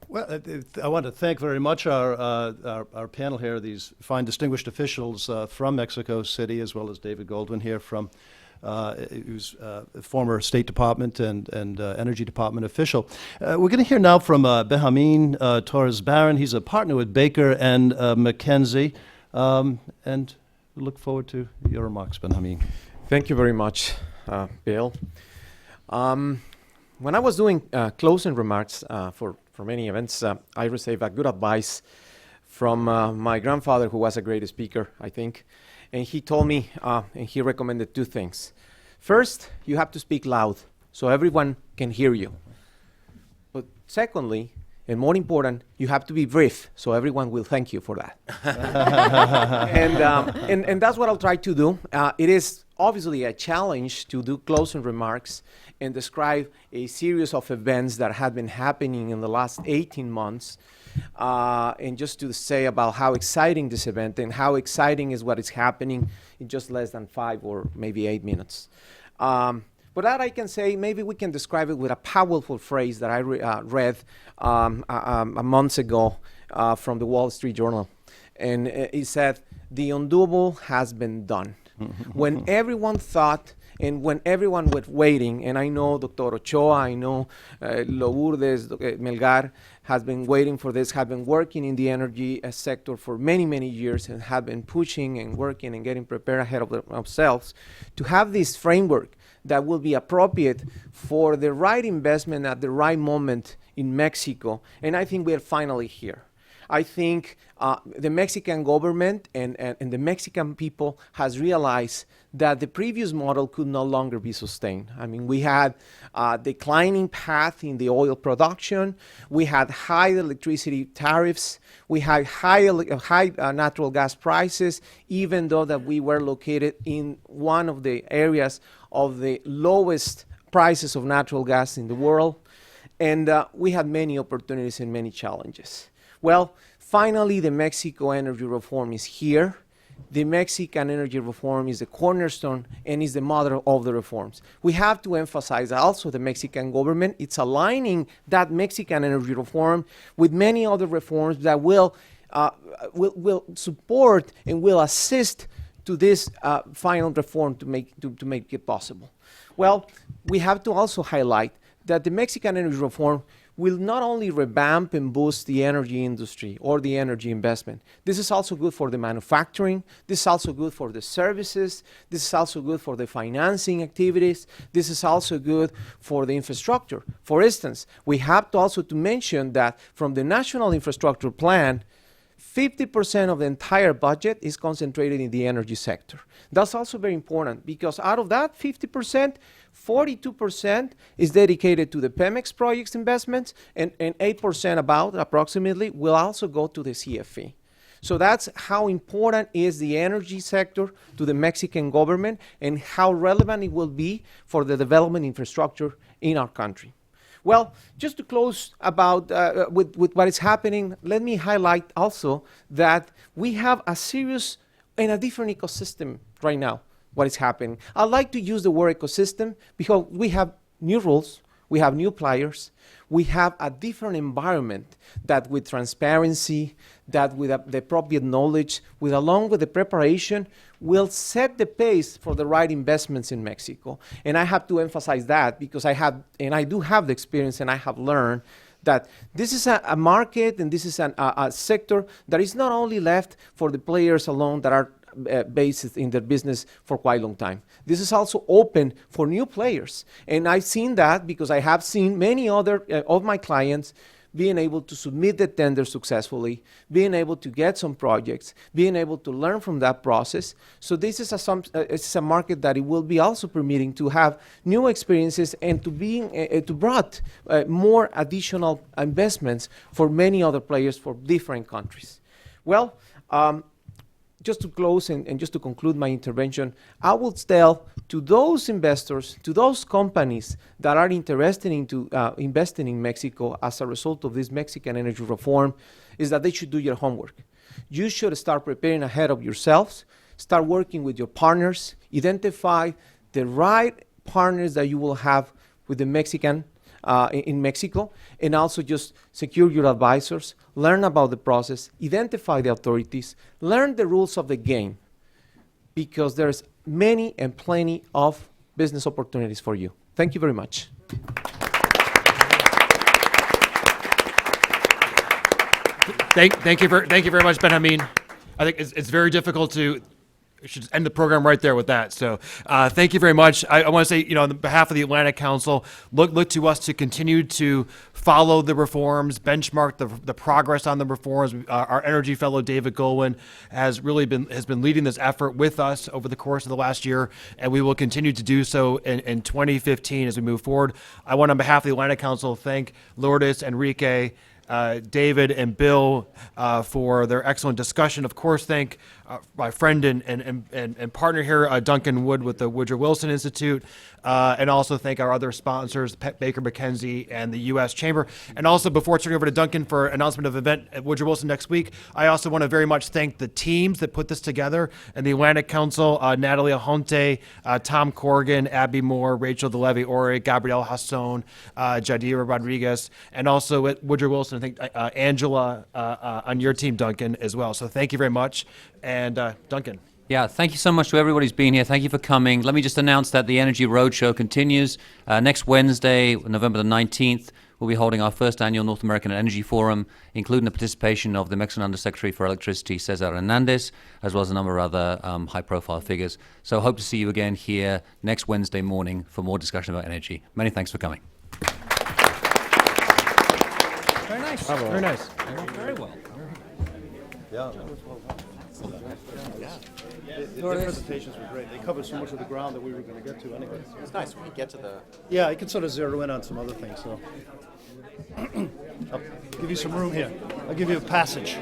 Well, I want to thank very much our panel here, these fine distinguished officials from Mexico City, as well as David Goldwyn here, who's a former State Department and Energy Department official. We're going to hear now from Benjamin Torres-Barron. He's a partner with Baker and McKenzie, and we look forward to your remarks, Benjamin. Thank you very much, Bill. When I was doing closing remarks for many events, I received a good advice from my grandfather, who was a great speaker, I think. And he told me, and he recommended two things. First, you have to speak loud so everyone can hear you. But secondly, And more important, you have to be brief, so everyone will thank you for that. And that's what I'll try to do. It is obviously a challenge to do closing remarks and describe a series of events that have been happening in the last 18 months, and just to say about how exciting this event and how exciting is what is happening in just less than 5 or maybe 8 minutes. But that I can say, maybe we can describe it with a powerful phrase that I read a month ago from the Wall Street Journal. And it said, "The undoable has been done." When everyone thought and when everyone was waiting, and I know Dr. Ochoa, I know Lourdes Melgar has been waiting for this, have been working in the energy sector for many, many years and have been pushing and working and getting prepared ahead of themselves to have this framework that will be appropriate for the right investment at the right moment in Mexico. And I think we are finally here. I think the Mexican government and the Mexican people has realized that the previous model could no longer be sustained. I mean, we had a declining path in the oil production. We had high electricity tariffs. We had high natural gas prices, even though that we were located in one of the areas of the lowest prices of natural gas in the world. And we had many opportunities and many challenges. Well, finally, the Mexico energy reform is here. The Mexican energy reform is the cornerstone and is the mother of the reforms. We have to emphasize also the Mexican government. It's aligning that Mexican energy reform with many other reforms that will support and will assist to this final reform to make it possible. Well, we have to also highlight that the Mexican energy reform will not only revamp and boost the energy industry or the energy investment. This is also good for the manufacturing. This is also good for the services. This is also good for the financing activities. This is also good for the infrastructure. For instance, we have to also to mention that from the National Infrastructure Plan, 50% of the entire budget is concentrated in the energy sector. That's also very important because out of that 50%, 42% is dedicated to the Pemex projects investments, and 8% approximately will also go to the CFE. So that's how important is the energy sector to the Mexican government and how relevant it will be for the development infrastructure in our country. Well, just to close about with what is happening, let me highlight also that we have a serious and a different ecosystem right now, what is happening. I like to use the word ecosystem because we have new rules, we have new players, we have a different environment that with transparency, that with the appropriate knowledge, along with the preparation, will set the pace for the right investments in Mexico. And I have to emphasize that because I do have the experience and I have learned that this is a market and this is a sector that is not only left for the players alone that are based in their business for quite a long time. This is also open for new players. And I've seen that because I have seen many other of my clients being able to submit the tender successfully, being able to get some projects, being able to learn from that process. So this is a market that it will be also permitting to have new experiences and to brought more additional investments for many other players for different countries. Well, just to close and just to conclude my intervention, I will tell to those investors, to those companies that are interested in investing in Mexico as a result of this Mexican energy reform, is that they should do your homework. You should start preparing ahead of yourselves, start working with your partners, identify the right partners that you will have with the Mexican in Mexico, and also just secure your advisors, learn about the process, identify the authorities, learn the rules of the game, because there's many and plenty of business opportunities for you. Thank you very much. Thank you very much, Benjamin. I think it's very difficult to. We should end the program right there with that. So thank you very much. I want to say, on behalf of the Atlantic Council, look to us to continue to follow the reforms, benchmark the progress on the reforms. Our energy fellow, David Goldwyn, has been leading this effort with us over the course of the last year, and we will continue to do so in 2015 as we move forward. I want, on behalf of the Atlantic Council, thank Lourdes, Enrique, David and Bill for their excellent discussion. Of course, thank my friend and partner here, Duncan Wood with the Woodrow Wilson Institute, and also thank our other sponsors, Baker McKenzie and the U.S. Chamber. And also, before turning over to Duncan for announcement of event at Woodrow Wilson next week, I also want to very much thank the teams that put this together and the Atlantic Council, Natalie Ahonte, Tom Corrigan, Abby Moore, Rachel DeLevy-Ori, Gabrielle Hasson, Jadira Rodriguez, and also at Woodrow Wilson, I think Angela on your team, Duncan, as well. So thank you very much. And Duncan. Yeah, thank you so much to everybody who's been here. Thank you for coming. Let me just announce that the Energy Roadshow continues. Next Wednesday, November the 19th, we'll be holding our first annual North American Energy Forum, including the participation of the Mexican Undersecretary for Electricity, Cesar Hernandez, as well as a number of other high-profile figures. So hope to see you again here next Wednesday morning for more discussion about energy. Many thanks for coming. Very nice. Bravo. Very nice. Very well. Yeah. Their presentations were great. They covered so much of the ground that we were going to get to anyway. It's nice when you get to the. Yeah, I can sort of zero in on some other things. So I'll give you some room here. I'll give you a passage.